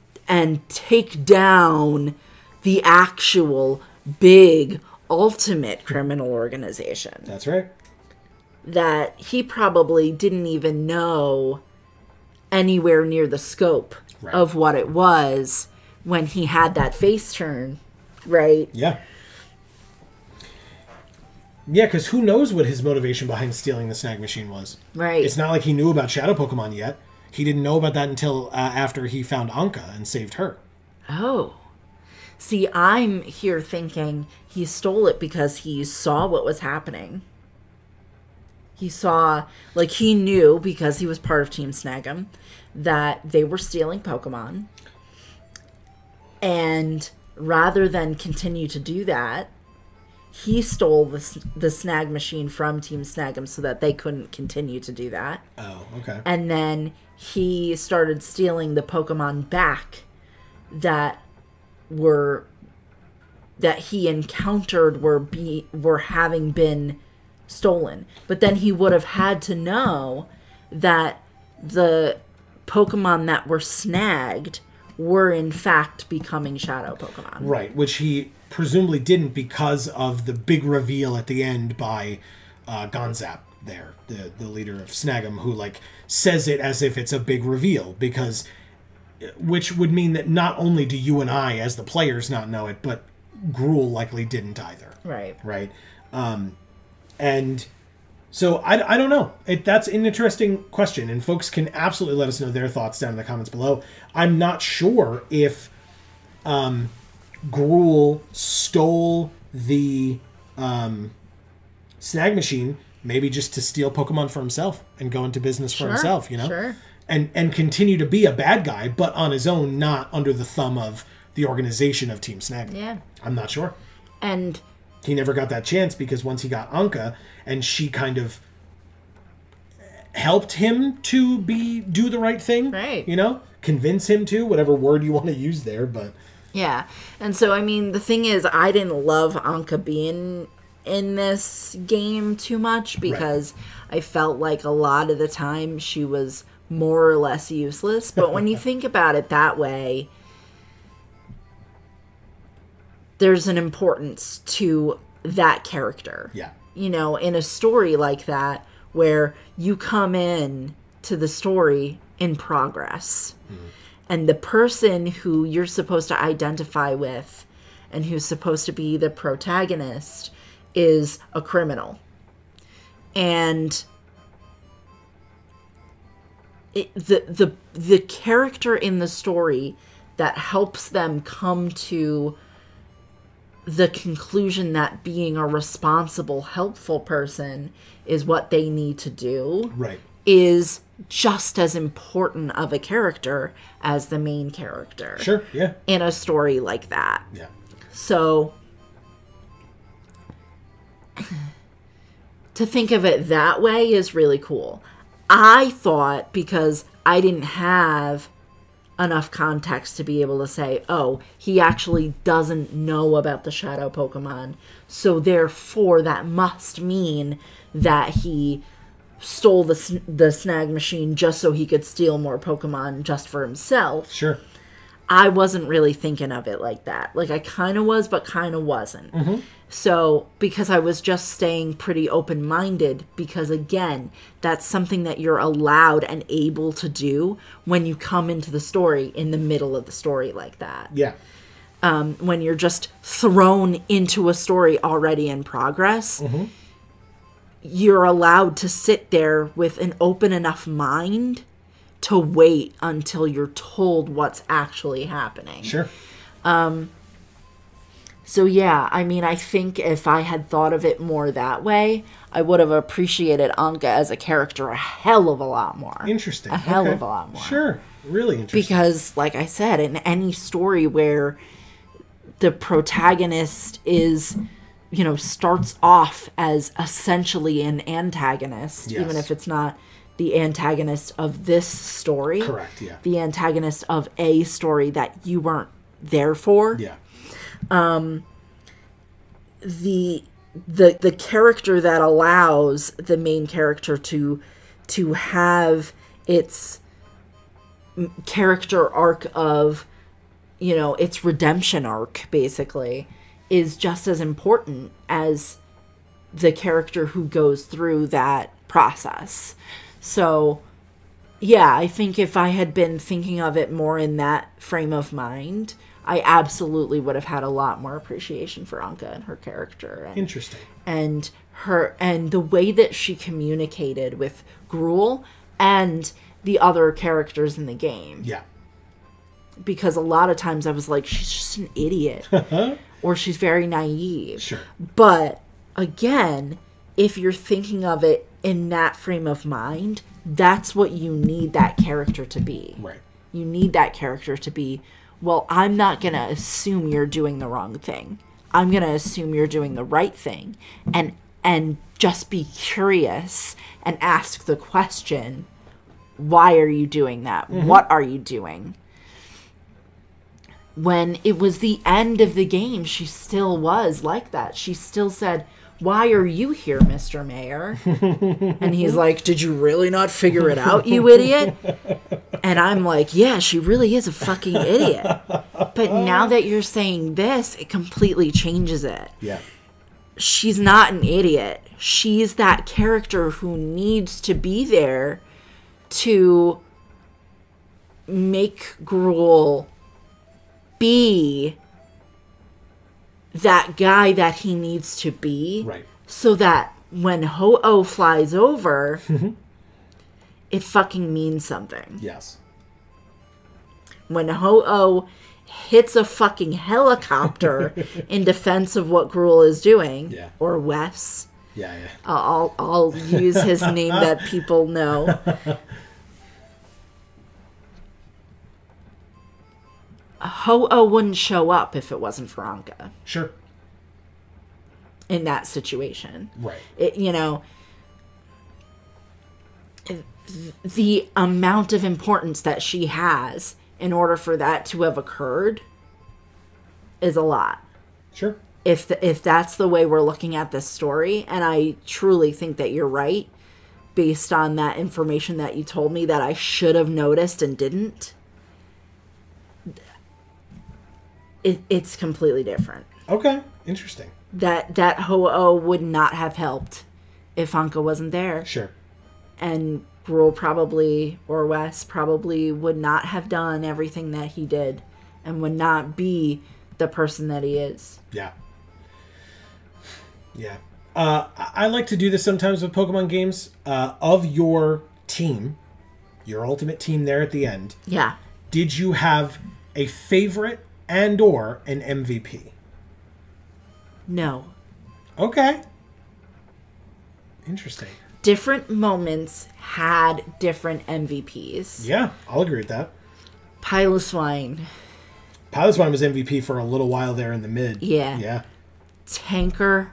take down the actual big ultimate criminal organization. That's right. That he probably didn't even know anywhere near the scope of what it was when he had that face turn, right? Yeah. Yeah, because who knows what his motivation behind stealing the Snag Machine was. Right. It's not like he knew about Shadow Pokemon yet. He didn't know about that until after he found Anka and saved her. Oh. See, I'm here thinking he stole it because he saw what was happening. He saw, like, he knew, because he was part of Team Snag'em, that they were stealing Pokemon. And rather than continue to do that, he stole the snag machine from Team Snag'em so that they couldn't continue to do that. Oh, okay. And then he started stealing the Pokemon back that he encountered were having been stolen. But then he would have had to know that the Pokemon that were snagged were in fact becoming shadow Pokemon. Right, which he presumably didn't because of the big reveal at the end by Gonzap there, the leader of Snag'em, who like says it as if it's a big reveal, which would mean that not only do you and I as the players not know it, but Gruul likely didn't either. Right. And so I don't know. That's an interesting question, and folks can absolutely let us know their thoughts down in the comments below. I'm not sure if Gruul stole the snag machine maybe just to steal Pokemon for himself and go into business for himself, you know? Sure. And continue to be a bad guy, but on his own, not under the thumb of the organization of Team Snag. Yeah. I'm not sure. And he never got that chance because once he got Anka and she kind of helped him to do the right thing. Right. You know? Convince him to, whatever word you want to use there, but... Yeah. And so, I mean, the thing is, I didn't love Anka being in this game too much because I felt like a lot of the time she was more or less useless. But when you think about it that way, there's an importance to that character. Yeah. You know, in a story like that, where you come in to the story in progress. And the person who you're supposed to identify with and who's supposed to be the protagonist is a criminal. And the character in the story that helps them come to the conclusion that being a responsible, helpful person is what they need to do. Right. Is just as important of a character as the main character. Sure, yeah. In a story like that. Yeah. So, to think of it that way is really cool. I thought, because I didn't have enough context to be able to say, oh, he actually doesn't know about the shadow Pokemon, so therefore that must mean that he stole the snag machine just so he could steal more Pokemon just for himself. Sure. I wasn't really thinking of it like that. Like, I kind of was, but kind of wasn't. Mm-hmm. So, because I was just staying pretty open-minded, because, again, that's something that you're allowed and able to do when you come into the story in the middle of the story like that. Yeah. When you're just thrown into a story already in progress, you're allowed to sit there with an open enough mind to wait until you're told what's actually happening. Sure. So yeah, I mean, I think if I had thought of it more that way, I would have appreciated Anka as a character a hell of a lot more. Interesting. A hell of a lot more. Sure. Really interesting. Because, like I said, in any story where the protagonist is, you know, starts off as essentially an antagonist, Yes. even if it's not the antagonist of this story. Correct, yeah. The antagonist of a story that you weren't there for. Yeah. The character that allows the main character to have its character arc of, you know, its redemption arc, basically, is just as important as the character who goes through that process. So, yeah, I think if I had been thinking of it more in that frame of mind, I absolutely would have had a lot more appreciation for Anka and her character. And, Interesting. And the way that she communicated with Gruul and the other characters in the game. Yeah. Because a lot of times I was like, she's just an idiot. Or she's very naive. Sure. But, again, if you're thinking of it in that frame of mind, that's what you need that character to be. Right. You need that character to be, well, I'm not going to assume you're doing the wrong thing. I'm going to assume you're doing the right thing. And just be curious and ask the question, why are you doing that? Mm-hmm. What are you doing? When it was the end of the game, she still was like that. She still said, why are you here, Mr. Mayor? And he's like, did you really not figure it out, you idiot? And I'm like, yeah, she really is a fucking idiot. But now that you're saying this, it completely changes it. Yeah. She's not an idiot. She's that character who needs to be there to make Gruul be that guy that he needs to be. Right. So that when Ho-Oh flies over, it fucking means something. Yes. When Ho-Oh hits a fucking helicopter in defense of what Gruul is doing, or Wes. Yeah. I'll use his name that people know. Ho-Oh wouldn't show up if it wasn't for Anka. Sure. In that situation. Right. The amount of importance that she has in order for that to have occurred is a lot. Sure. If that's the way we're looking at this story, and I truly think that you're right, based on that information that you told me that I should have noticed and didn't, it's completely different. Okay, interesting. That Ho-Oh would not have helped if Anka wasn't there. Sure. And Gruul probably, or Wes probably, would not have done everything that he did and would not be the person that he is. Yeah. Yeah. I like to do this sometimes with Pokemon games. Of your team, your ultimate team there at the end. Yeah. Did you have a favorite and or an MVP? No. Okay. Interesting. Different moments had different MVPs. Yeah, I'll agree with that. Piloswine. Piloswine was MVP for a little while there in the mid. Yeah. Yeah. Tanker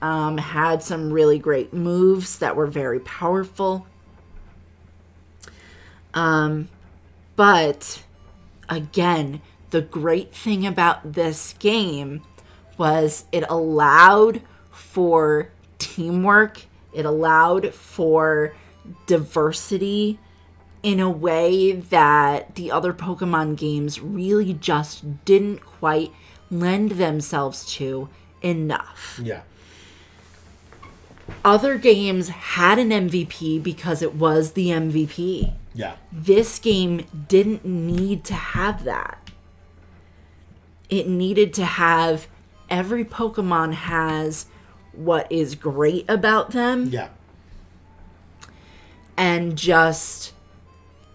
had some really great moves that were very powerful. But again, the great thing about this game was it allowed for teamwork. It allowed for diversity in a way that the other Pokemon games really just didn't quite lend themselves to enough. Yeah. Other games had an MVP because it was the MVP. Yeah. This game didn't need to have that. It needed to have every Pokemon has what is great about them. Yeah. And just,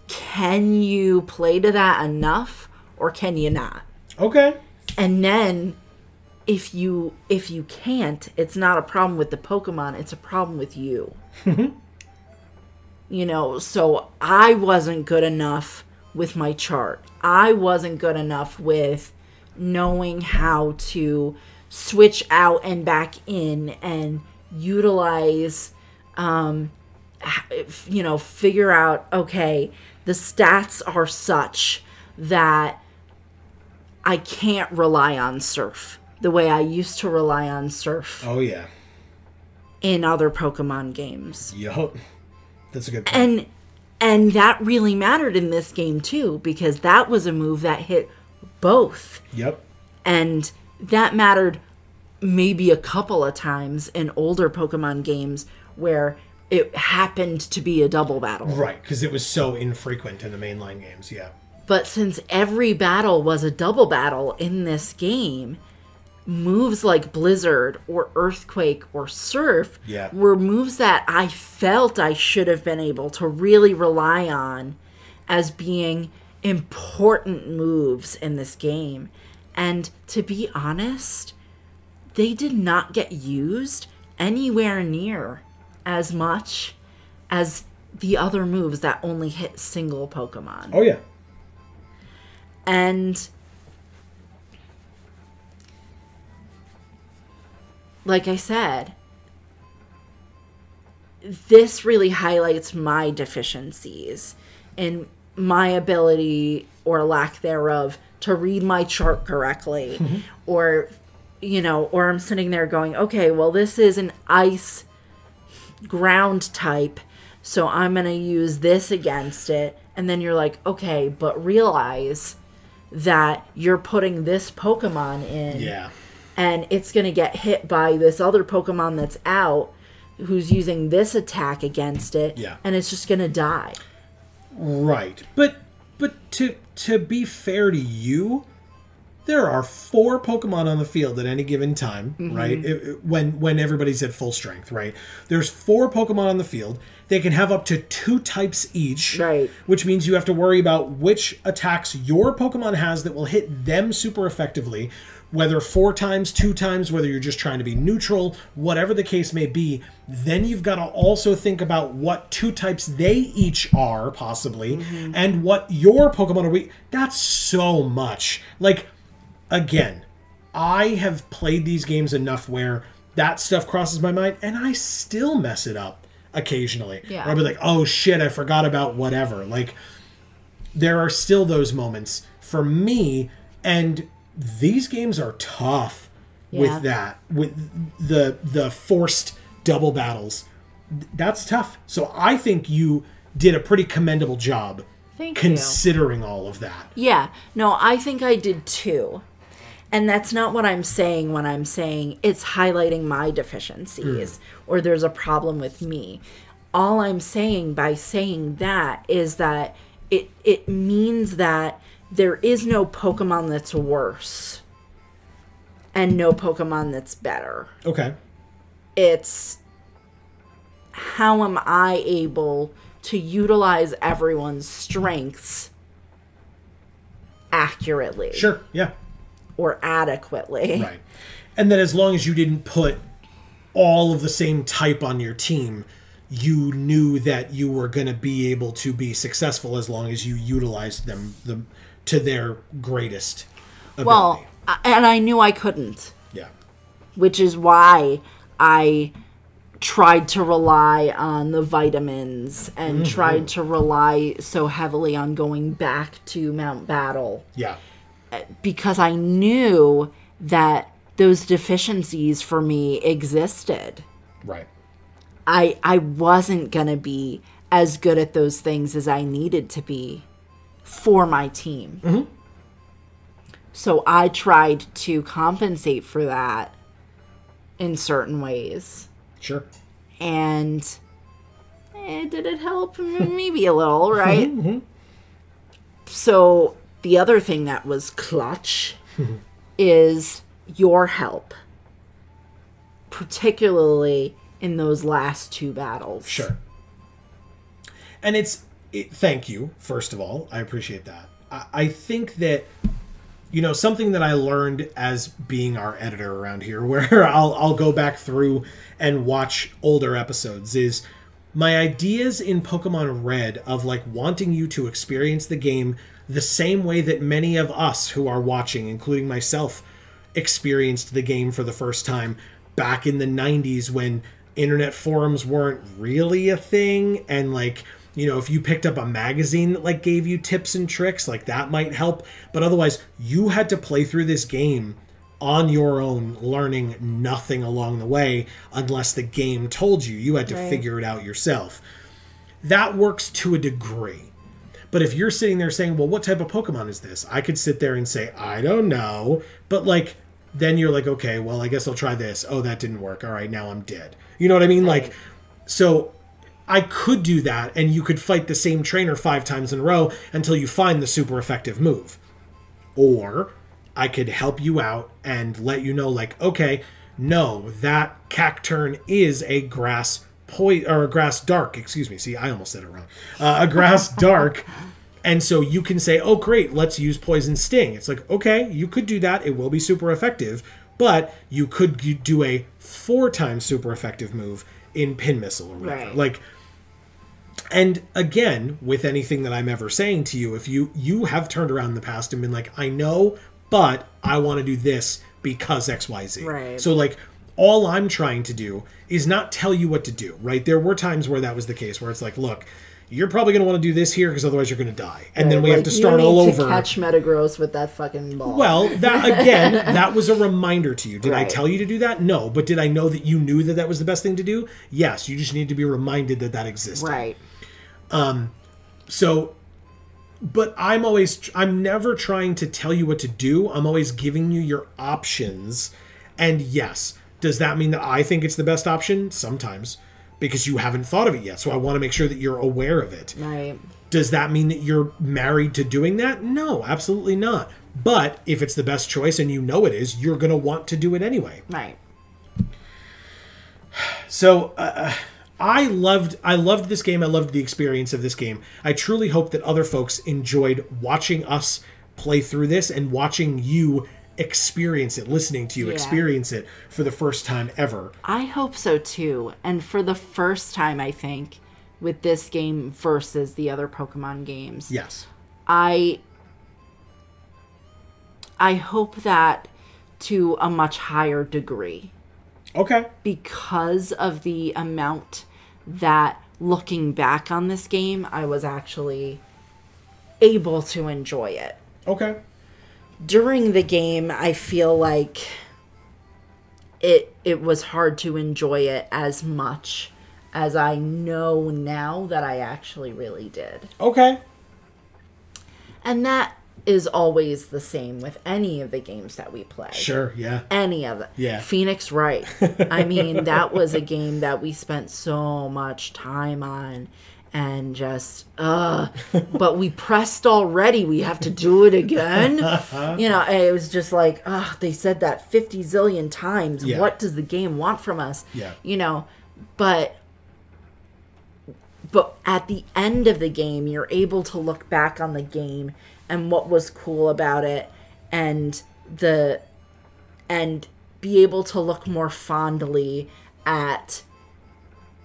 can you play to that enough or can you not? Okay. And then if you can't, it's not a problem with the Pokemon, it's a problem with you. So I wasn't good enough with my chart. I wasn't good enough with knowing how to switch out and back in and utilize, figure out, okay, the stats are such that I can't rely on Surf the way I used to rely on Surf. Oh, yeah. In other Pokemon games. Yup. That's a good point. And that really mattered in this game, too, because that was a move that hit both. Yep. And that mattered maybe a couple of times in older Pokemon games where it happened to be a double battle. Right, because it was so infrequent in the mainline games, yeah. But since every battle was a double battle in this game, moves like Blizzard or Earthquake or Surf were moves that I felt I should have been able to really rely on as being important moves in this game. And to be honest, they did not get used anywhere near as much as the other moves that only hit single Pokemon. Oh, yeah. And like I said, this really highlights my deficiencies in my ability or lack thereof to read my chart correctly. Or, you know, or I'm sitting there going, okay, well, this is an ice ground type, so I'm going to use this against it. And then you're like, okay, but realize that you're putting this Pokemon in. Yeah. And it's going to get hit by this other Pokemon that's out who's using this attack against it. Yeah. And it's just going to die. Right. But to be fair to you, there are 4 Pokemon on the field at any given time, right? When everybody's at full strength, right? There's 4 Pokemon on the field. They can have up to 2 types each, right? Which means you have to worry about which attacks your Pokemon has that will hit them super effectively, whether 4 times, 2 times, whether you're just trying to be neutral, whatever the case may be. Then you've got to also think about what 2 types they each are, possibly, and what your Pokemon are weak. That's so much. Like, again, I have played these games enough where that stuff crosses my mind, and I still mess it up occasionally. Yeah. Where I'll be like, oh shit, I forgot about whatever. Like, there are still those moments for me, and these games are tough with that, with the forced double battles. That's tough. So I think you did a pretty commendable job considering all of that. Yeah. No, I think I did too. And that's not what I'm saying when I'm saying it's highlighting my deficiencies or there's a problem with me. All I'm saying by saying that is that it means that there is no Pokemon that's worse and no Pokemon that's better. Okay. It's how am I able to utilize everyone's strengths accurately? Sure, yeah. Or adequately. Right. And then as long as you didn't put all of the same type on your team, you knew that you were going to be able to be successful as long as you utilized them to their greatest ability. Well, and I knew I couldn't. Yeah. Which is why I tried to rely on the vitamins and tried to rely so heavily on going back to Mount Battle. Yeah. Because I knew that those deficiencies for me existed. Right. I wasn't going to be as good at those things as I needed to be for my team. So I tried to compensate for that in certain ways. Sure. And did it help? Maybe a little, right? So the other thing that was clutch is your help. Particularly in those last 2 battles. Sure. And thank you, first of all. I appreciate that. I think that, you know, something that I learned as being our editor around here, where I'll go back through and watch older episodes, is my ideas in Pokemon Red of like wanting you to experience the game the same way that many of us who are watching, including myself, experienced the game for the first time back in the 90s when internet forums weren't really a thing, and like, you know, if you picked up a magazine that like gave you tips and tricks, like that might help, but otherwise you had to play through this game on your own, learning nothing along the way unless the game told you. You had to figure it out yourself. That works to a degree. But if you're sitting there saying, well, what type of Pokemon is this? I could sit there and say, I don't know. But like, then you're like, okay, well, I guess I'll try this. Oh, that didn't work. All right, now I'm dead. You know what I mean? Like, so I could do that, and you could fight the same trainer 5 times in a row until you find the super effective move. Or I could help you out and let you know, like, okay, no, that Cacturn is a grass or a grass dark, excuse me. See, I almost said it wrong. A grass dark. And so you can say, oh, great, let's use Poison Sting. It's like, okay, you could do that. It will be super effective. But you could do a 4 times super effective move in Pin Missile or whatever. Right. Like, and again, with anything that I'm ever saying to you, if you have turned around in the past and been like, I know, but I want to do this because XYZ. Right. So like, all I'm trying to do is not tell you what to do, right? There were times where that was the case, where it's like, look, you're probably going to want to do this here because otherwise you're going to die. And then we have to start all over. To catch Metagross with that fucking ball. Well, that again, that was a reminder to you. Did I Right. tell you to do that? No. But did I know that you knew that that was the best thing to do? Yes. You just need to be reminded that that existed. Right. So, but I'm never trying to tell you what to do. I'm always giving you your options. And yes, does that mean that I think it's the best option? Sometimes. Because you haven't thought of it yet. So I want to make sure that you're aware of it. Right. Does that mean that you're married to doing that? No, absolutely not. But if it's the best choice and you know it is, you're going to want to do it anyway. Right. So I loved this game. I loved the experience of this game. I truly hope that other folks enjoyed watching us play through this and watching you experience it, listening to you experience it for the first time ever. I hope so too. And for the first time, I think, with this game versus the other Pokemon games. Yes. I hope that to a much higher degree. Okay. Because of the amount that, looking back on this game, I was actually able to enjoy it. Okay. During the game, I feel like it was hard to enjoy it as much as I know now that I actually really did. Okay. And that is always the same with any of the games that we play. Sure, yeah. Any of them. Yeah. Phoenix Wright. I mean, that was a game that we spent so much time on. And just, but we pressed already. We have to do it again. You know, it was just like, they said that 50 zillion times. Yeah. What does the game want from us? Yeah. You know, but at the end of the game, you're able to look back on the game and what was cool about it and be able to look more fondly at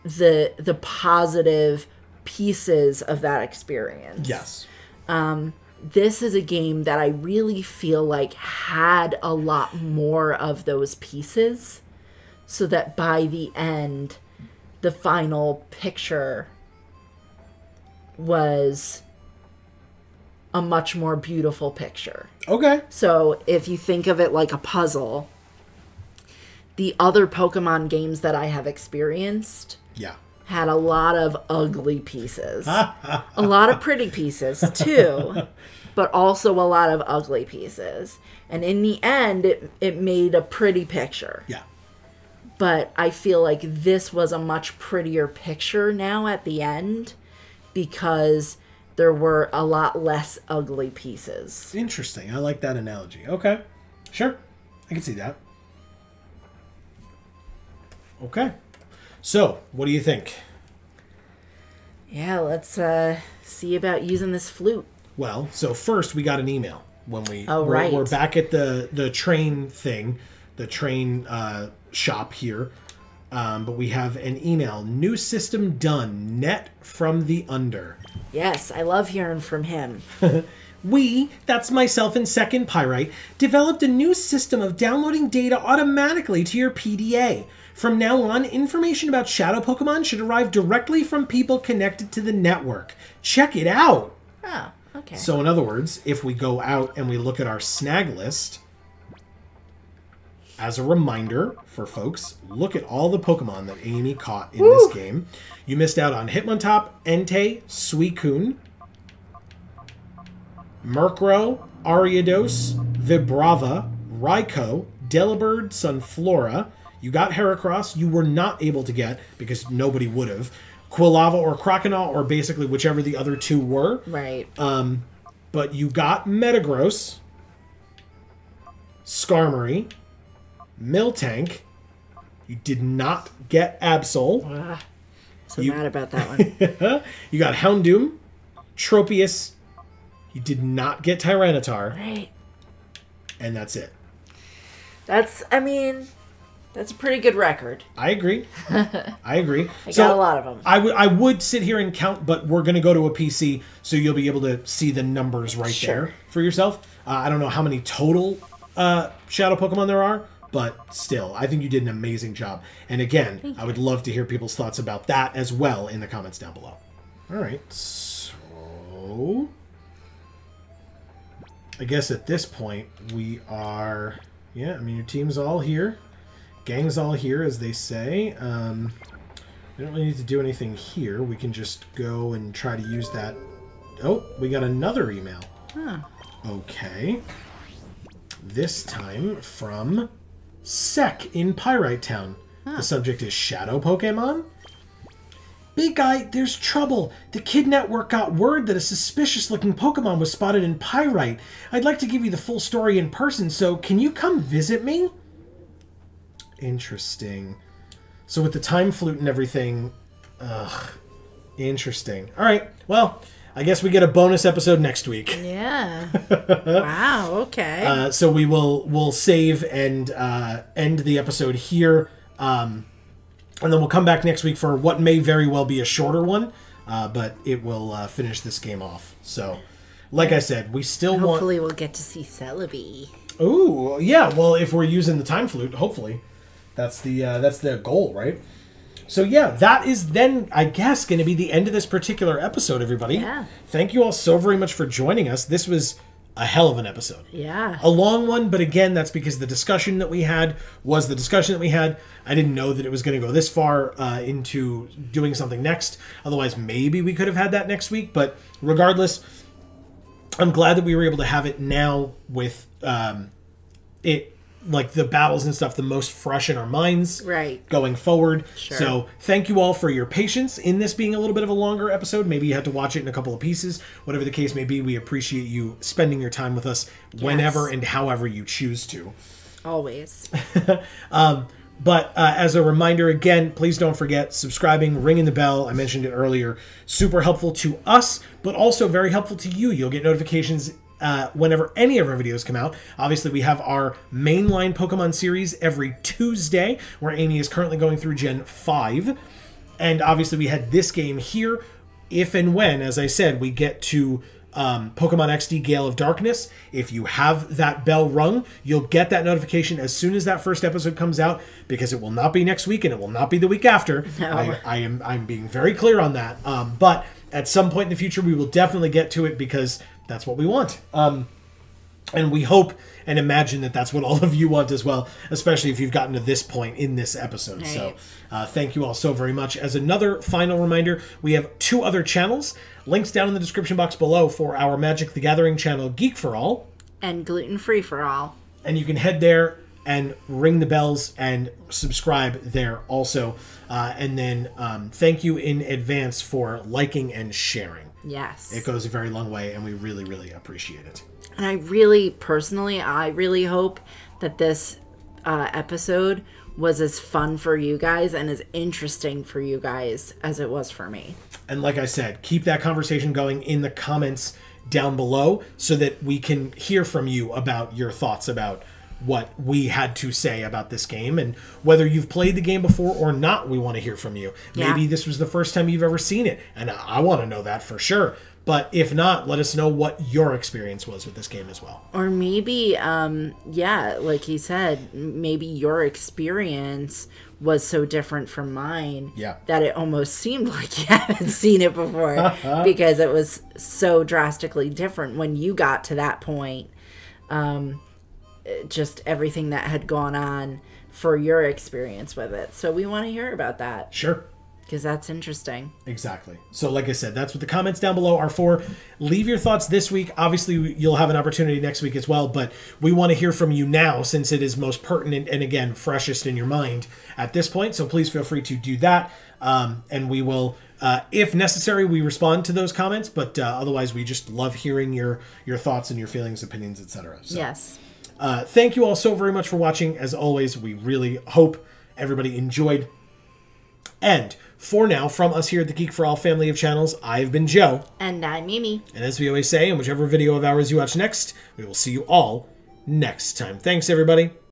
the positive pieces of that experience. Yes. This is a game that I really feel like had a lot more of those pieces so that by the end, the final picture was a much more beautiful picture. Okay. So if you think of it like a puzzle, the other Pokemon games that I have experienced Yeah. had a lot of ugly pieces. A lot of pretty pieces, too. But also a lot of ugly pieces. And in the end, it made a pretty picture. Yeah. But I feel like this was a much prettier picture now at the end because there were a lot less ugly pieces. Interesting. I like that analogy. Okay. Sure. I can see that. Okay. So, what do you think? Yeah, let's see about using this flute. Well, so first we got an email when right. we're back at the train thing, the train shop here. But we have an email. New system done. Net from the under. Yes, I love hearing from him. We, that's myself and Second Pyrite, developed a new system of downloading data automatically to your PDA. From now on, information about Shadow Pokemon should arrive directly from people connected to the network. Check it out! Oh, okay. So in other words, if we go out and we look at our snag list, as a reminder for folks, look at all the Pokemon that Amy caught in this game. You missed out on Hitmontop, Entei, Suicune, Murkrow, Ariados, Vibrava, Raikou, Delibird, Sunflora. You got Heracross. You were not able to get, because nobody would have, Quilava or Croconaw, or basically whichever the other two were. Right. But you got Metagross, Skarmory, Miltank. You did not get Absol. So mad about that one. You got Houndoom, Tropius. You did not get Tyranitar. Right. And that's it. That's, I mean, That's a pretty good record. I agree. I agree. I got a lot of them. I would sit here and count, but we're going to go to a PC, so you'll be able to see the numbers right there for yourself. I don't know how many total Shadow Pokemon there are, but still, I think you did an amazing job. And again, I would love to hear people's thoughts about that as well in the comments down below. All right, so I guess at this point we are, yeah, I mean, your team's all here. Gang's all here, as they say. We don't really need to do anything here. We can just go and try to use that. Oh, we got another email. Huh. Okay. This time from Sek in Pyrite Town. Huh. The subject is Shadow Pokemon. Big guy, there's trouble. The Kid Network got word that a suspicious-looking Pokemon was spotted in Pyrite. I'd like to give you the full story in person, so can you come visit me? Interesting. So with the time flute and everything, interesting. All right, well, I guess we get a bonus episode next week. Yeah. Wow. Okay. So we'll save and end the episode here, and then we'll come back next week for what may very well be a shorter one, but it will finish this game off. So, like I said, we still hopefully we'll get to see Celebi. Ooh, yeah. Well, if we're using the time flute, hopefully. That's the goal, right? So yeah, that is then, I guess, going to be the end of this particular episode, everybody. Yeah. Thank you all so very much for joining us. This was a hell of an episode. Yeah. A long one, but again, that's because the discussion that we had was the discussion that we had. I didn't know that it was going to go this far into doing something next. Otherwise, maybe we could have had that next week. But regardless, I'm glad that we were able to have it now with it, like the battles and stuff, the most fresh in our minds going forward. Sure. So thank you all for your patience in this being a little bit of a longer episode. Maybe you had to watch it in a couple of pieces. Whatever the case may be, we appreciate you spending your time with us whenever and however you choose to. Always. But as a reminder, again, please don't forget subscribing, ringing the bell. I mentioned it earlier. Super helpful to us, but also very helpful to you. You'll get notifications whenever any of our videos come out. Obviously, we have our mainline Pokemon series every Tuesday, where Amy is currently going through Gen 5. And obviously, we had this game here. If and when, as I said, we get to Pokemon XD Gale of Darkness, if you have that bell rung, you'll get that notification as soon as that first episode comes out, because it will not be next week and it will not be the week after. No. I'm being very clear on that. But at some point in the future, we will definitely get to it, because that's what we want. And we hope and imagine that that's what all of you want as well, especially if you've gotten to this point in this episode. Right. So thank you all so very much. As another final reminder, we have 2 other channels. Links down in the description box below for our Magic the Gathering channel, Geek for All. And Gluten Free for All. And you can head there and ring the bells and subscribe there also. And then thank you in advance for liking and sharing. Yes. It goes a very long way, and we really, really appreciate it. And I really hope that this episode was as fun for you guys and as interesting for you guys as it was for me. And like I said, keep that conversation going in the comments down below so that we can hear from you about your thoughts about what we had to say about this game, and whether you've played the game before or not, we want to hear from you. Maybe this was the first time you've ever seen it, and I want to know that for sure. But if not, let us know what your experience was with this game as well. Or maybe, like he said, maybe your experience was so different from mine that it almost seemed like you haven't seen it before because it was so drastically different when you got to that point. Just everything that had gone on for your experience with it. So we want to hear about that. Sure. Because that's interesting. Exactly. So like I said, that's what the comments down below are for. Leave your thoughts this week. Obviously, you'll have an opportunity next week as well, but we want to hear from you now since it is most pertinent and, again, freshest in your mind at this point. So please feel free to do that. And we will, if necessary, we respond to those comments, but otherwise we just love hearing your thoughts and your feelings, opinions, etc. So, yes. Thank you all so very much for watching. As always, we really hope everybody enjoyed. And for now, from us here at the Geek for All family of channels, I've been Joe. And I'm Mimi. And as we always say, in whichever video of ours you watch next, we will see you all next time. Thanks, everybody.